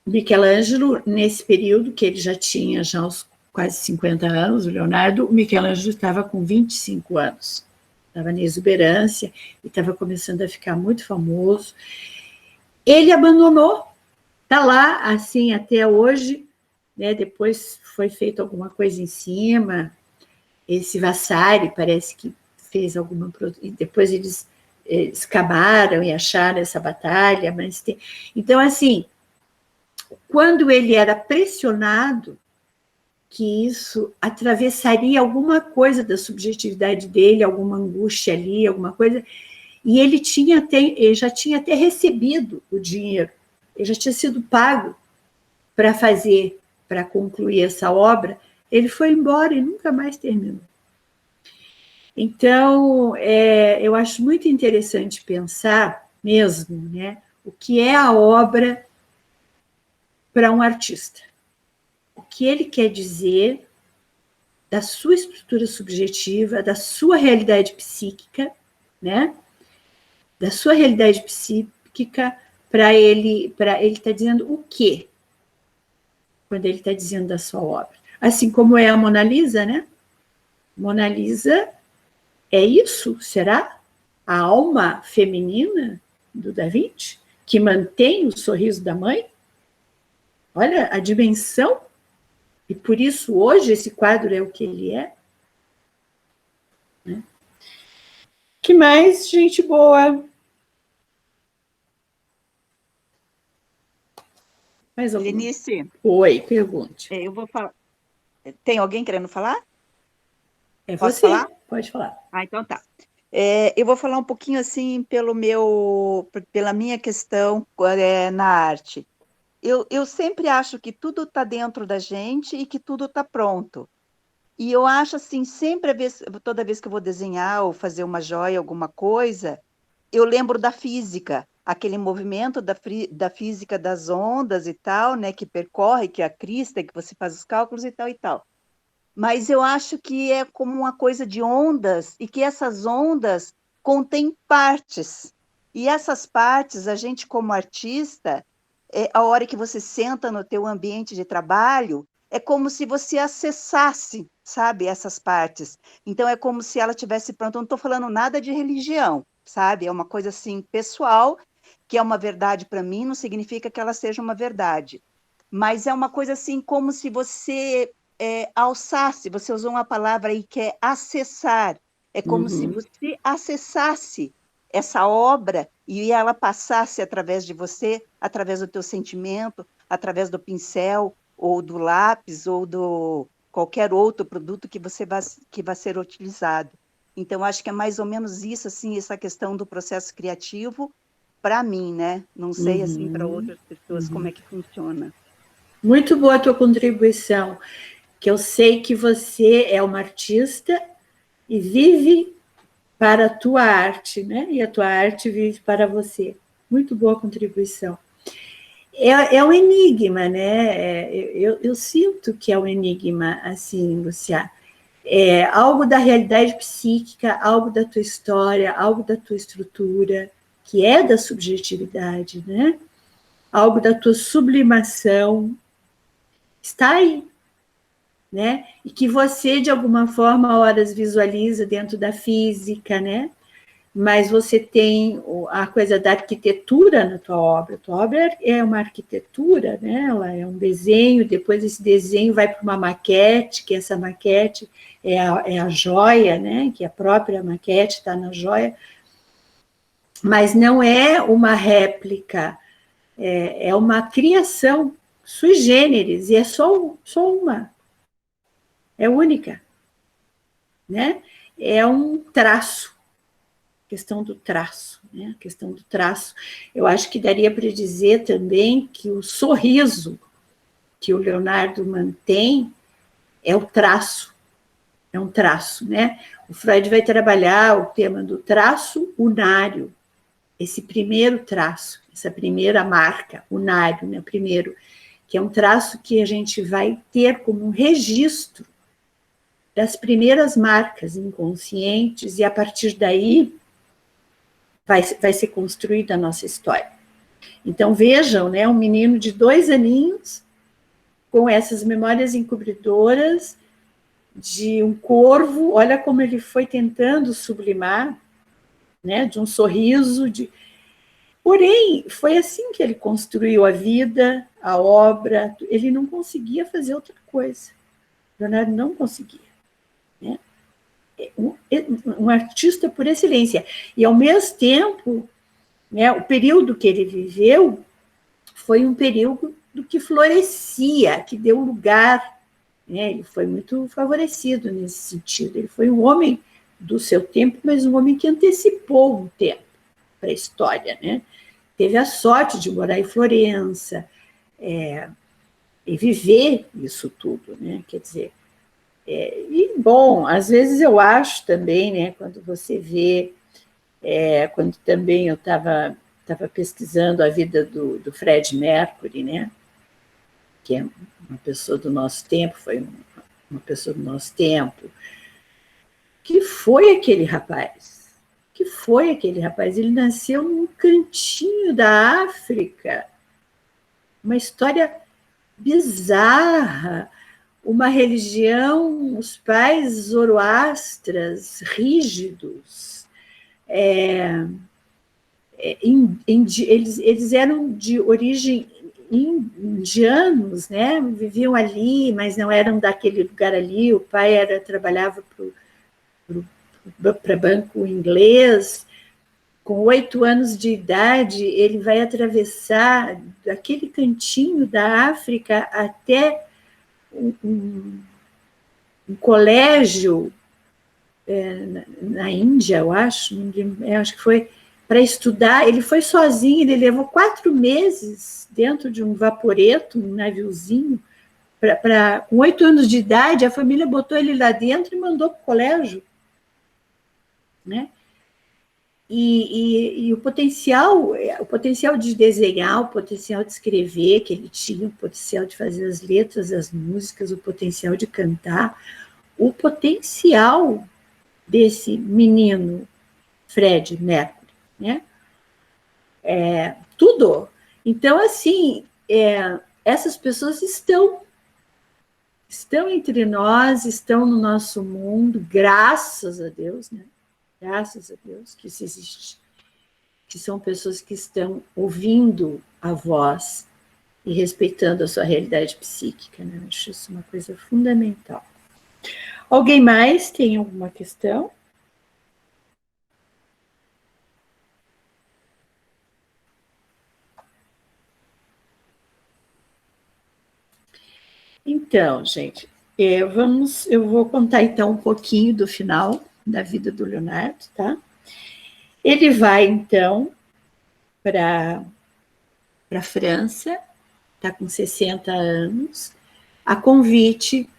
Michelangelo, nesse período, que ele já tinha uns quase 50 anos, o Leonardo, o Michelangelo estava com 25 anos, estava na exuberância e estava começando a ficar muito famoso. Ele abandonou, está lá, assim, até hoje, né? Depois foi feita alguma coisa em cima, esse Vasari parece que fez alguma... E depois eles escabaram e acharam essa batalha, mas tem... Então, assim, quando ele era pressionado, que isso atravessaria alguma coisa da subjetividade dele, alguma angústia ali, alguma coisa, e ele já tinha até recebido o dinheiro, ele já tinha sido pago para concluir essa obra, ele foi embora e nunca mais terminou. Então, eu acho muito interessante pensar mesmo, né, o que é a obra para um artista. O que ele quer dizer da sua estrutura subjetiva, da sua realidade psíquica, né? Da sua realidade psíquica, para ele está dizendo o quê? Quando ele está dizendo da sua obra. Assim como é a Mona Lisa, né? Mona Lisa é isso, será? A alma feminina do Da Vinci, que mantém o sorriso da mãe? Olha a dimensão. E por isso, hoje, esse quadro é o que ele é. Né? Que mais, gente boa? Mais alguma? Lenice. Oi, pergunte. Eu vou falar. Tem alguém querendo falar? É Posso você? falar? Pode falar. Então tá. Eu vou falar um pouquinho assim pela minha questão na arte. Eu sempre acho que tudo está dentro da gente e que tudo está pronto. E eu acho assim, toda vez que eu vou desenhar ou fazer uma joia, alguma coisa, eu lembro da física, aquele movimento da física das ondas e tal, né, que percorre, que é a crista, que você faz os cálculos e tal e tal. Mas eu acho que é como uma coisa de ondas e que essas ondas contêm partes. E essas partes, a gente como artista, a hora que você senta no teu ambiente de trabalho, é como se você acessasse, sabe, essas partes. Então, é como se ela tivesse pronto. Eu não estou falando nada de religião, sabe? É uma coisa assim pessoal, que é uma verdade para mim, não significa que ela seja uma verdade. Mas é uma coisa assim como se você alçasse, você usou uma palavra aí que é acessar. É como se você acessasse essa obra e ela passasse através de você, através do teu sentimento, através do pincel, ou do lápis, ou do qualquer outro produto que vai ser utilizado. Então, acho que é mais ou menos isso, assim, essa questão do processo criativo, para mim, né? Não sei, assim, para outras pessoas, como é que funciona. Muito boa a tua contribuição, que eu sei que você é uma artista e vive para a tua arte, né? E a tua arte vive para você. Muito boa contribuição. É um enigma, né? Eu sinto que é um enigma, assim, Luciá. É algo da realidade psíquica, algo da tua história, algo da tua estrutura, que é da subjetividade, né? Algo da tua sublimação, está aí, né? E que você, de alguma forma, horas visualiza dentro da física, né? mas você tem a coisa da arquitetura na tua obra. A tua obra é uma arquitetura, né? Ela é um desenho, depois esse desenho vai para uma maquete, que essa maquete é a joia, né? Que a própria maquete está na joia, mas não é uma réplica, é uma criação sui generis, e é só uma, é única, né? É um traço, questão do traço, né? A questão do traço. Eu acho que daria para dizer também que o sorriso que o Leonardo mantém é o traço, é um traço, né? O Freud vai trabalhar o tema do traço unário, esse primeiro traço, essa primeira marca, unário, né? Primeiro, que é um traço que a gente vai ter como um registro das primeiras marcas inconscientes, e a partir daí vai ser construída a nossa história. Então, vejam, né, um menino de 2 aninhos, com essas memórias encobridoras de um corvo, olha como ele foi tentando sublimar, né, de um sorriso, Porém, foi assim que ele construiu a vida, a obra, ele não conseguia fazer outra coisa. Leonardo não conseguia, né? Um artista por excelência. E, ao mesmo tempo, né, o período que ele viveu foi um período que florescia, que deu lugar, né? Ele foi muito favorecido nesse sentido. Ele foi um homem do seu tempo, mas um homem que antecipou um tempo para a história, né? Teve a sorte de morar em Florença, e viver isso tudo, né? Quer dizer, e, bom, às vezes eu acho também, né, quando você vê, quando também eu estava pesquisando a vida do Fred Mercury, né, que é uma pessoa do nosso tempo, foi uma pessoa do nosso tempo, que foi aquele rapaz? Que foi aquele rapaz? Ele nasceu num cantinho da África, uma história bizarra, uma religião, os pais zoroastras, rígidos, eles eram de origem indianos, né? Viviam ali, mas não eram daquele lugar ali. O pai trabalhava para banco inglês. Com 8 anos de idade, ele vai atravessar aquele cantinho da África até um colégio na Índia, eu acho que foi para estudar. Ele foi sozinho, ele levou 4 meses dentro de um vaporeto, um naviozinho. Com 8 anos de idade, a família botou ele lá dentro e mandou para o colégio, né? E o potencial de desenhar, o potencial de escrever que ele tinha, o potencial de fazer as letras, as músicas, o potencial de cantar, o potencial desse menino Fred Mercury, né? Tudo. Então, assim, essas pessoas estão entre nós, estão no nosso mundo, graças a Deus, né? Graças a Deus que isso existe, que são pessoas que estão ouvindo a voz e respeitando a sua realidade psíquica, né? Eu acho isso uma coisa fundamental. Alguém mais tem alguma questão? Então, gente, eu vou contar então um pouquinho do final da vida do Leonardo, tá? Ele vai, então, para a França, está com 60 anos, a convite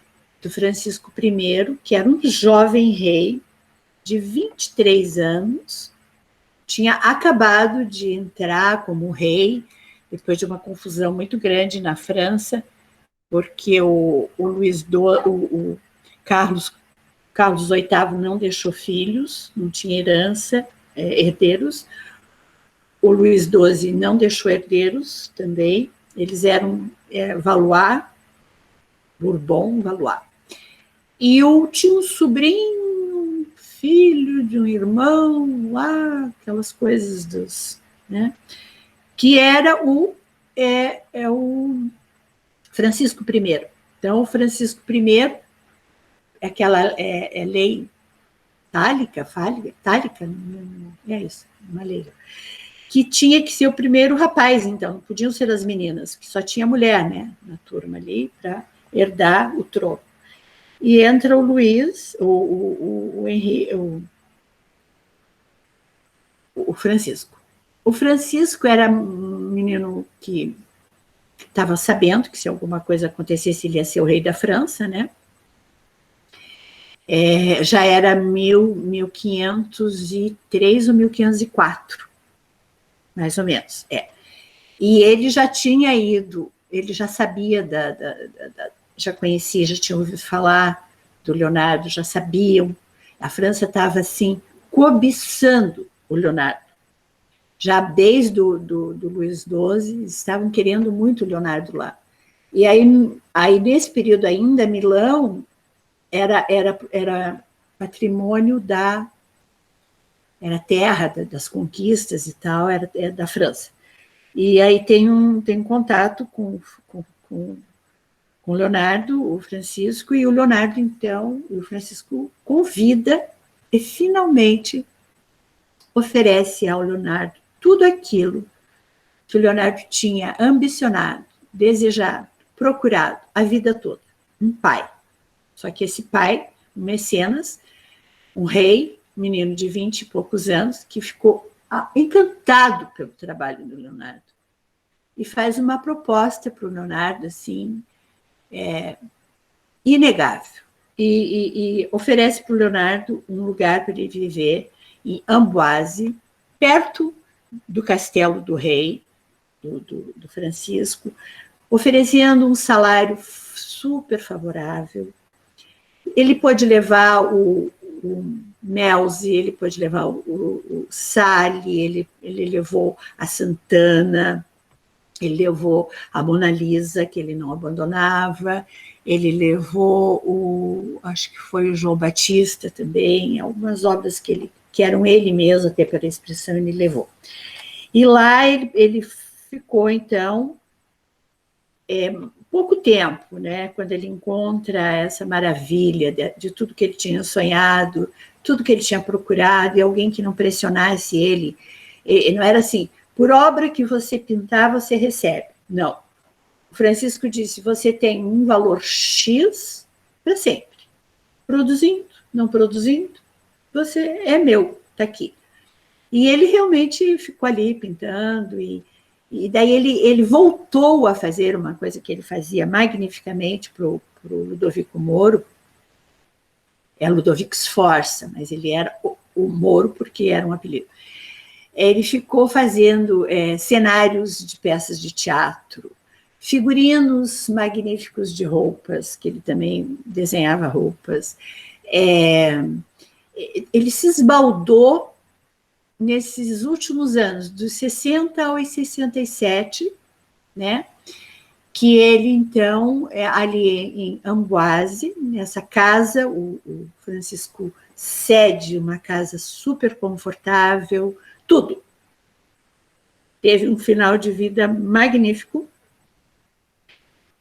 do Francisco I, que era um jovem rei de 23 anos, tinha acabado de entrar como rei, depois de uma confusão muito grande na França, porque o Carlos VIII não deixou filhos, não tinha herança, herdeiros. O Luís XII não deixou herdeiros também. Eles eram Valois, Bourbon, Valois. E tinha um sobrinho, filho de um irmão, aquelas coisas dos, né? Que era o Francisco I. Então, o Francisco I, aquela lei tálica, é isso, uma lei, que tinha que ser o primeiro rapaz, então, não podiam ser as meninas, que só tinha mulher, né, na turma ali, para herdar o trono. E entra o Luiz, o Francisco. O Francisco era um menino que estava sabendo que se alguma coisa acontecesse, ele ia ser o rei da França, né? Já era 1503 ou 1504, mais ou menos. E ele já tinha ido, ele já sabia já conhecia, já tinha ouvido falar do Leonardo, já sabiam. A França estava, assim, cobiçando o Leonardo. Já desde do Luís XII, estavam querendo muito o Leonardo lá. E aí nesse período ainda, Milão era patrimônio era terra das conquistas e tal, era da França. E aí tem um contato com o Leonardo, o Francisco, e o Leonardo, então, o Francisco convida e finalmente oferece ao Leonardo tudo aquilo que o Leonardo tinha ambicionado, desejado, procurado a vida toda. Um pai. Só que esse pai, um mecenas, um rei, um menino de 20 e poucos anos, que ficou encantado pelo trabalho do Leonardo. E faz uma proposta para o Leonardo, assim, inegável. E oferece para o Leonardo um lugar para ele viver em Amboise, perto do castelo do rei, do Francisco, oferecendo um salário super favorável. Ele pôde levar o Melzi, ele pôde levar o Sali, ele levou a Santana, ele levou a Mona Lisa, que ele não abandonava, ele levou acho que foi o João Batista também, algumas obras que eram ele mesmo, até pela expressão, ele levou. E lá ele ficou, então, pouco tempo, né, quando ele encontra essa maravilha de tudo que ele tinha sonhado, tudo que ele tinha procurado, e alguém que não pressionasse ele. E não era assim, por obra que você pintar, você recebe. Não. O Francisco disse, você tem um valor X para sempre. Produzindo, não produzindo, você é meu, está aqui. E ele realmente ficou ali pintando, e daí ele voltou a fazer uma coisa que ele fazia magnificamente para o Ludovico Moro, Ludovico Sforza, mas ele era o Moro porque era um apelido. Ele ficou fazendo cenários de peças de teatro, figurinos magníficos de roupas, que ele também desenhava roupas. Ele se esbaldou nesses últimos anos, dos 60 aos 67, né? Que ele, então, ali em Amboise, nessa casa, o Francisco cede uma casa super confortável, tudo. Teve um final de vida magnífico,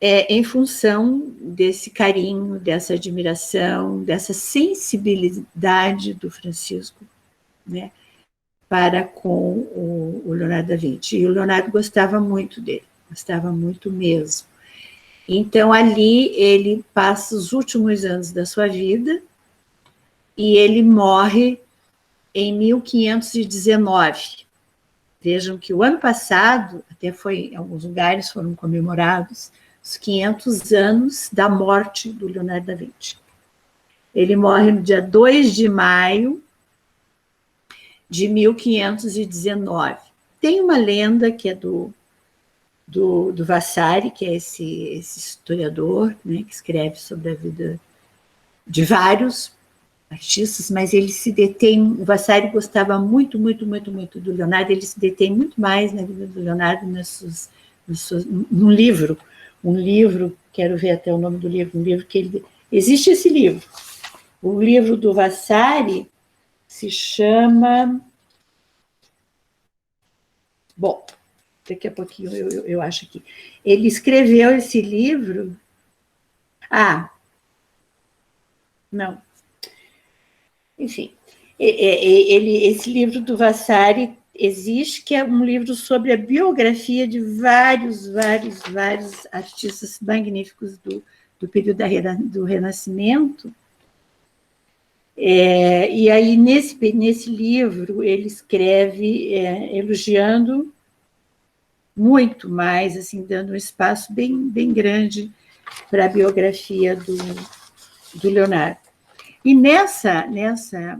em função desse carinho, dessa admiração, dessa sensibilidade do Francisco, né, para com o Leonardo da Vinci. E o Leonardo gostava muito dele, gostava muito mesmo. Então, ali, ele passa os últimos anos da sua vida e ele morre em 1519. Vejam que o ano passado, até em alguns lugares foram comemorados, os 500 anos da morte do Leonardo da Vinci. Ele morre no dia 2 de maio de 1519. Tem uma lenda que é do Vasari, que é esse historiador, né, que escreve sobre a vida de vários artistas, mas ele se detém, o Vasari gostava muito, muito, muito, muito do Leonardo, ele se detém muito mais na vida do Leonardo num livro, quero ver até o nome do livro, existe esse livro, o livro do Vasari, se chama... Bom, daqui a pouquinho eu acho aqui. Ele escreveu esse livro... não. Enfim, esse livro do Vasari existe, que é um livro sobre a biografia de vários artistas magníficos do período do Renascimento. E aí, nesse livro, ele escreve elogiando muito mais, assim, dando um espaço bem grande para a biografia do Leonardo. E nessa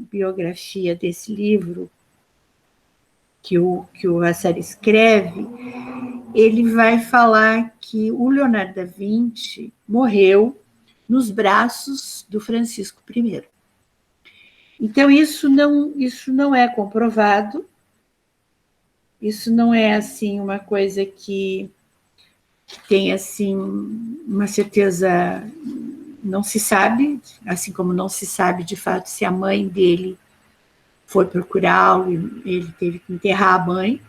biografia desse livro que o Vasari escreve, ele vai falar que o Leonardo da Vinci morreu nos braços do Francisco I. Então, isso não é comprovado, isso não é, assim, uma coisa que tem, assim, uma certeza, não se sabe, assim como não se sabe, de fato, se a mãe dele foi procurá-lo e ele teve que enterrar a mãe,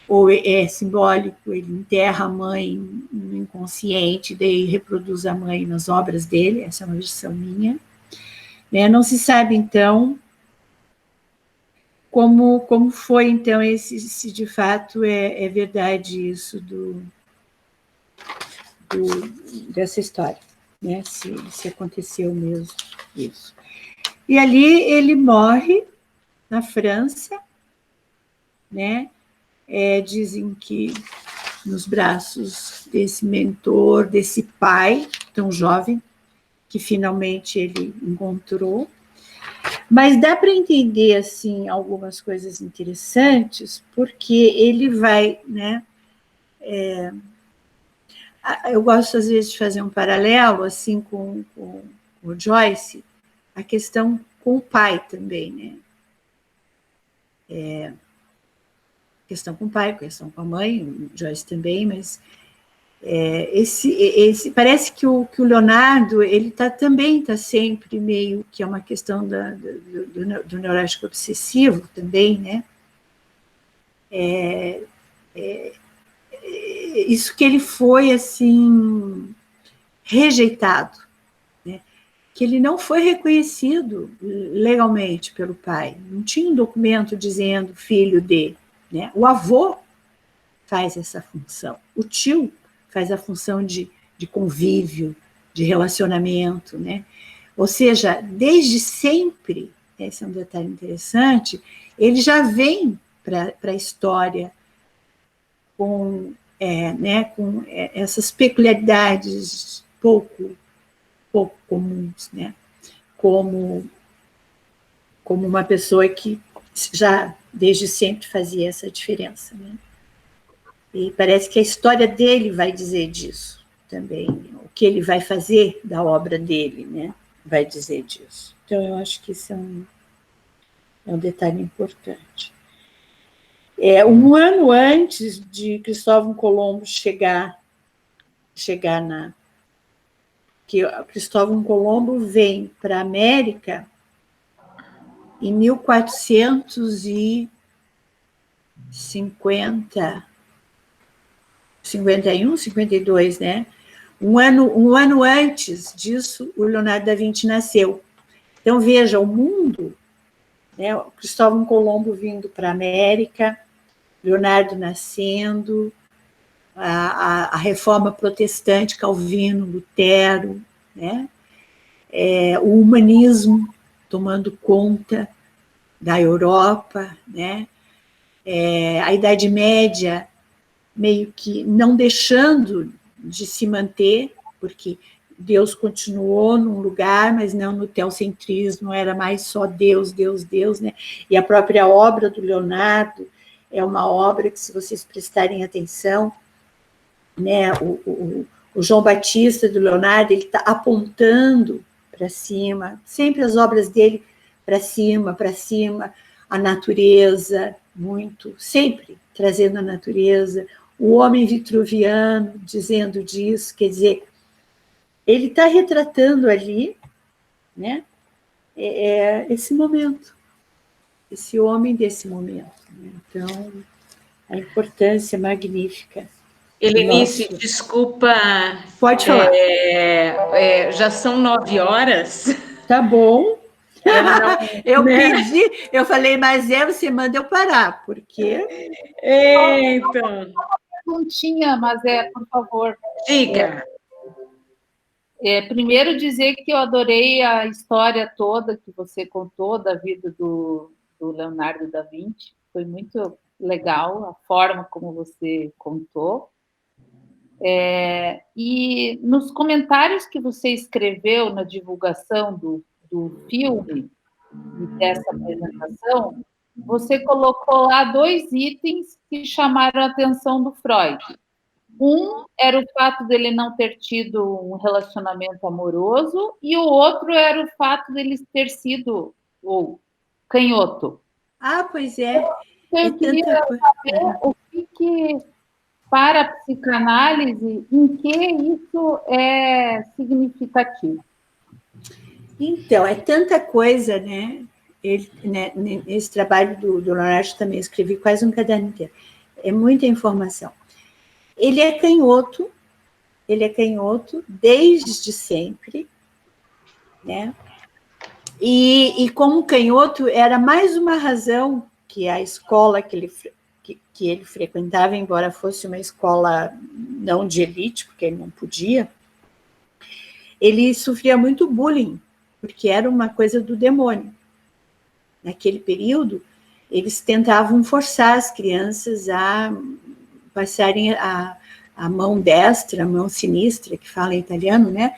ou é simbólico, ele enterra a mãe no inconsciente, daí reproduz a mãe nas obras dele, essa é uma versão minha. Não se sabe, então, como foi, então, se de fato é verdade isso dessa história, né? Se aconteceu mesmo isso. E ali ele morre na França, né? Dizem que nos braços desse mentor, desse pai tão jovem, que finalmente ele encontrou. Mas dá para entender, assim, algumas coisas interessantes, porque ele vai, né? Eu gosto, às vezes, de fazer um paralelo, assim, com o Joyce, a questão com o pai também, né? Questão com o pai, questão com a mãe, o Joyce também, mas parece que o Leonardo, ele também está sempre meio que é uma questão do neurótico obsessivo também, né? Isso que ele foi, assim, rejeitado, né? Que ele não foi reconhecido legalmente pelo pai, não tinha um documento dizendo filho de, né? O avô faz essa função, o tio faz a função de convívio, de relacionamento, né? Ou seja, desde sempre, esse é um detalhe interessante, ele já vem para a história com essas peculiaridades pouco comuns, né? Como uma pessoa que já desde sempre fazia essa diferença, né? E parece que a história dele vai dizer disso também. O que ele vai fazer da obra dele, né? Vai dizer disso. Então, eu acho que isso é um detalhe importante. Um ano antes de Cristóvão Colombo chegar que Cristóvão Colombo vem para a América em 1451, 52, né? Um ano antes disso, o Leonardo da Vinci nasceu. Então, veja, o mundo, né? Cristóvão Colombo vindo para a América, Leonardo nascendo, a reforma protestante, Calvino, Lutero, né? O humanismo tomando conta da Europa, né? A Idade Média meio que não deixando de se manter, porque Deus continuou num lugar, mas não no teocentrismo, era mais só Deus, né? E a própria obra do Leonardo é uma obra que, se vocês prestarem atenção, né, o João Batista do Leonardo, ele está apontando para cima, sempre as obras dele para cima, a natureza, muito, sempre trazendo a natureza, o homem vitruviano dizendo disso, quer dizer, ele está retratando ali, né, esse momento, esse homem desse momento. Né? Então, a importância magnífica. Helenice, desculpa. Pode falar. Já são 9 horas. Tá bom. Não, eu né? pedi, eu falei, mas você manda eu parar, porque... Então. Perguntinha, mas por favor. Diga. Primeiro dizer que eu adorei a história toda que você contou da vida do Leonardo da Vinci. Foi muito legal a forma como você contou. E nos comentários que você escreveu na divulgação do filme e dessa apresentação, você colocou lá 2 itens que chamaram a atenção do Freud. Um era o fato dele não ter tido um relacionamento amoroso e o outro era o fato dele ter sido canhoto. Ah, pois é. Eu queria saber o que para a psicanálise, em que isso é significativo. Então, é tanta coisa, né? Esse trabalho do Leonardo também escrevi quase um caderno inteiro. É muita informação. Ele é canhoto desde sempre, né? E como canhoto, era mais uma razão que a escola que ele frequentava, embora fosse uma escola não de elite, porque ele não podia, ele sofria muito bullying, porque era uma coisa do demônio. Naquele período, eles tentavam forçar as crianças a passarem a mão destra, a mão sinistra, que fala em italiano, né?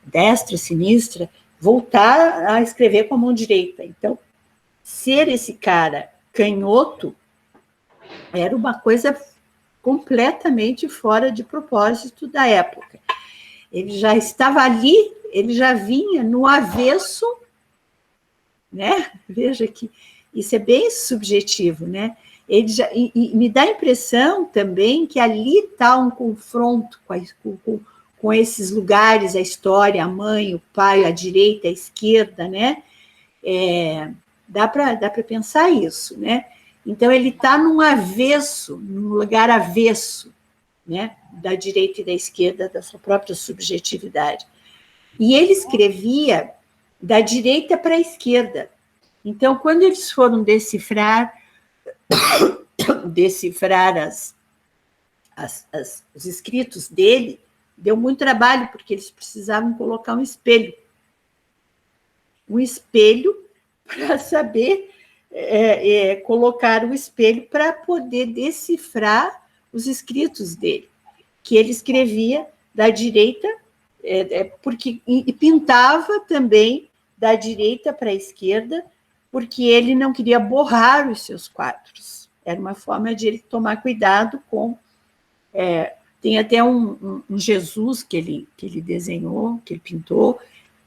Destra, sinistra, voltar a escrever com a mão direita. Então, ser esse cara canhoto era uma coisa completamente fora de propósito da época. Ele já estava ali, ele já vinha no avesso, né? Veja que isso é bem subjetivo, né? E me dá a impressão também que ali está um confronto com esses lugares, a história, a mãe, o pai, a direita, a esquerda, né? Dá para pensar isso, né? Então, ele está num lugar avesso, né? Da direita e da esquerda, da sua própria subjetividade. E ele escrevia da direita para a esquerda. Então, quando eles foram decifrar os escritos dele, deu muito trabalho, porque eles precisavam colocar um espelho para saber colocar o espelho para poder decifrar os escritos dele, que ele escrevia da direita, e pintava também da direita para a esquerda, porque ele não queria borrar os seus quadros. Era uma forma de ele tomar cuidado com... tem até um Jesus que ele desenhou, que ele pintou,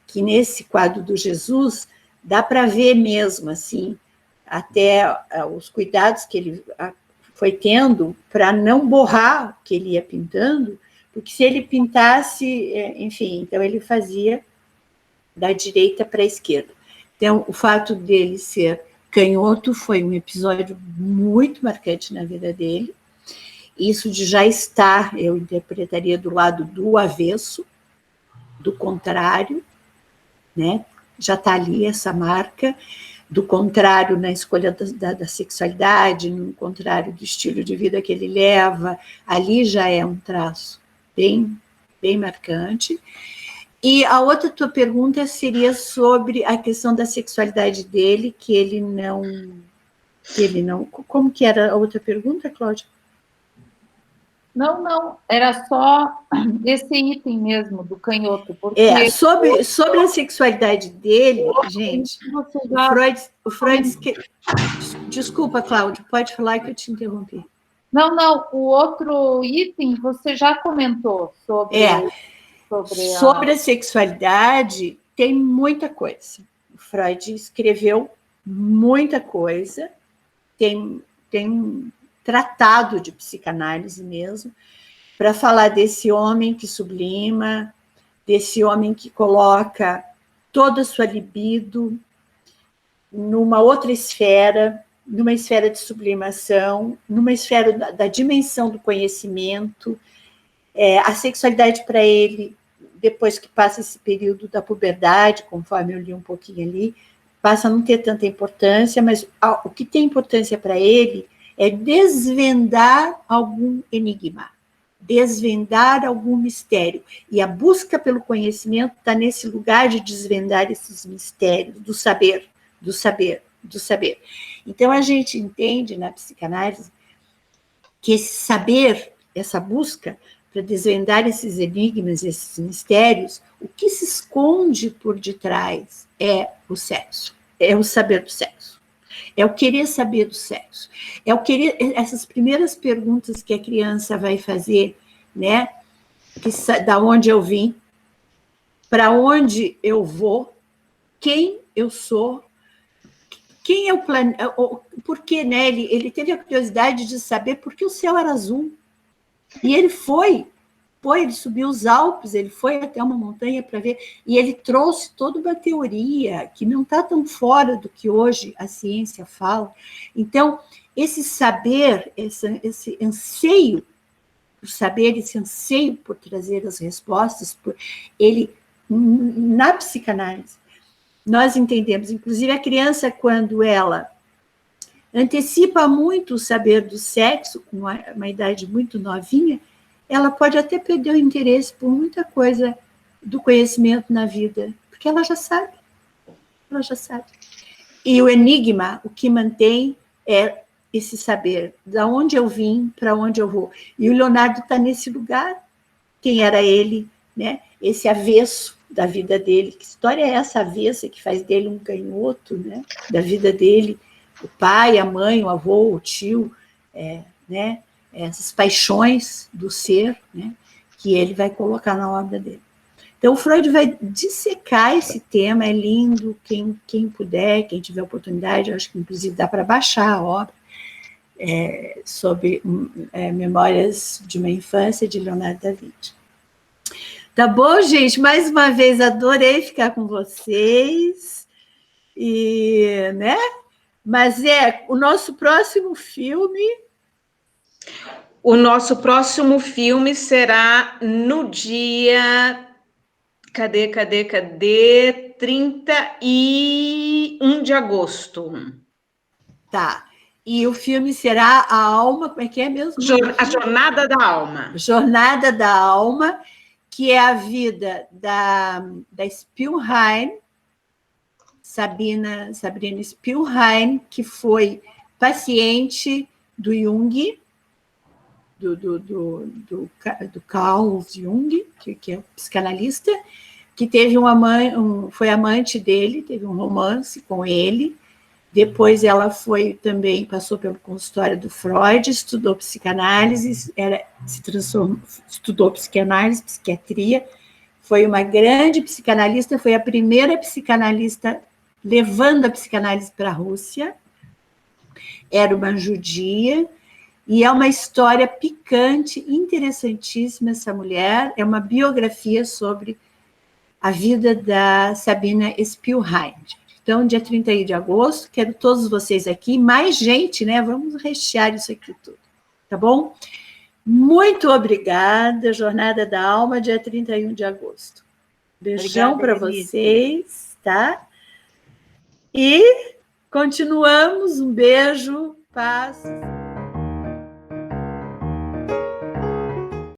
que nesse quadro do Jesus dá para ver mesmo, assim, até os cuidados que ele foi tendo para não borrar o que ele ia pintando, porque se ele pintasse, enfim, então ele fazia da direita para a esquerda. Então, o fato dele ser canhoto foi um episódio muito marcante na vida dele. Isso de já estar, eu interpretaria do lado do avesso, do contrário, né? Já está ali essa marca, do contrário na escolha da sexualidade, no contrário do estilo de vida que ele leva, ali já é um traço bem, bem marcante. E a outra tua pergunta seria sobre a questão da sexualidade dele, que ele não... Como que era a outra pergunta, Cláudia? Não, era só esse item mesmo, do canhoto. Porque sobre a sexualidade dele, gente, o Freud desculpa, Cláudia, pode falar que eu te interrompi. Não, o outro item você já comentou sobre a sexualidade, tem muita coisa. O Freud escreveu muita coisa, tem um tratado de psicanálise mesmo, para falar desse homem que sublima, desse homem que coloca toda a sua libido numa outra esfera, numa esfera de sublimação, numa esfera da dimensão do conhecimento. A sexualidade para ele, depois que passa esse período da puberdade, conforme eu li um pouquinho ali, passa a não ter tanta importância, mas o que tem importância para ele é desvendar algum enigma, desvendar algum mistério. E a busca pelo conhecimento está nesse lugar de desvendar esses mistérios, do saber, do saber, do saber. Então, a gente entende na psicanálise que esse saber, essa busca para desvendar esses enigmas, esses mistérios, o que se esconde por detrás é o sexo, é o saber do sexo, é o querer saber do sexo, é o querer, essas primeiras perguntas que a criança vai fazer, né? Da onde eu vim, para onde eu vou, quem eu sou, quem é o planeta, por que, né? Ele teve a curiosidade de saber por que o céu era azul. E ele ele subiu os Alpes, ele foi até uma montanha para ver, e ele trouxe toda uma teoria que não está tão fora do que hoje a ciência fala. Então, esse saber, esse anseio por saber, esse anseio por trazer as respostas, ele, na psicanálise, nós entendemos, inclusive a criança, quando ela antecipa muito o saber do sexo, com uma idade muito novinha, ela pode até perder o interesse por muita coisa do conhecimento na vida, porque ela já sabe. Ela já sabe. E o enigma, o que mantém é esse saber, da onde eu vim, para onde eu vou. E o Leonardo está nesse lugar. Quem era ele, né? Esse avesso da vida dele. Que história é essa avessa que faz dele um canhoto, né? Da vida dele? O pai, a mãe, o avô, o tio, né? Essas paixões do ser, né? Que ele vai colocar na obra dele. Então, o Freud vai dissecar esse tema, é lindo, quem puder, quem tiver oportunidade, eu acho que inclusive dá para baixar a obra, sobre Memórias de uma Infância, de Leonardo da Vinci. Tá bom, gente? Mais uma vez, adorei ficar com vocês, e, né? Mas o nosso próximo filme... O nosso próximo filme será no dia... Cadê? 31 de agosto. Tá. E o filme será A Alma, como é que é mesmo? A Jornada da Alma. Jornada da Alma, que é a vida da Spielheim, Sabrina Spielheim, que foi paciente do Jung, do Carl Jung, que é um psicanalista, que teve foi amante dele, teve um romance com ele. Depois ela passou pelo consultório do Freud, estudou psicanálise, estudou psicanálise, psiquiatria, foi uma grande psicanalista, foi a primeira psicanalista levando a psicanálise para a Rússia, era uma judia, e é uma história picante, interessantíssima essa mulher, é uma biografia sobre a vida da Sabina Spielheim. Então, dia 31 de agosto, quero todos vocês aqui, mais gente, né? Vamos rechear isso aqui tudo, tá bom? Muito obrigada, Jornada da Alma, dia 31 de agosto. Beijão para vocês, tá? E continuamos, um beijo, paz.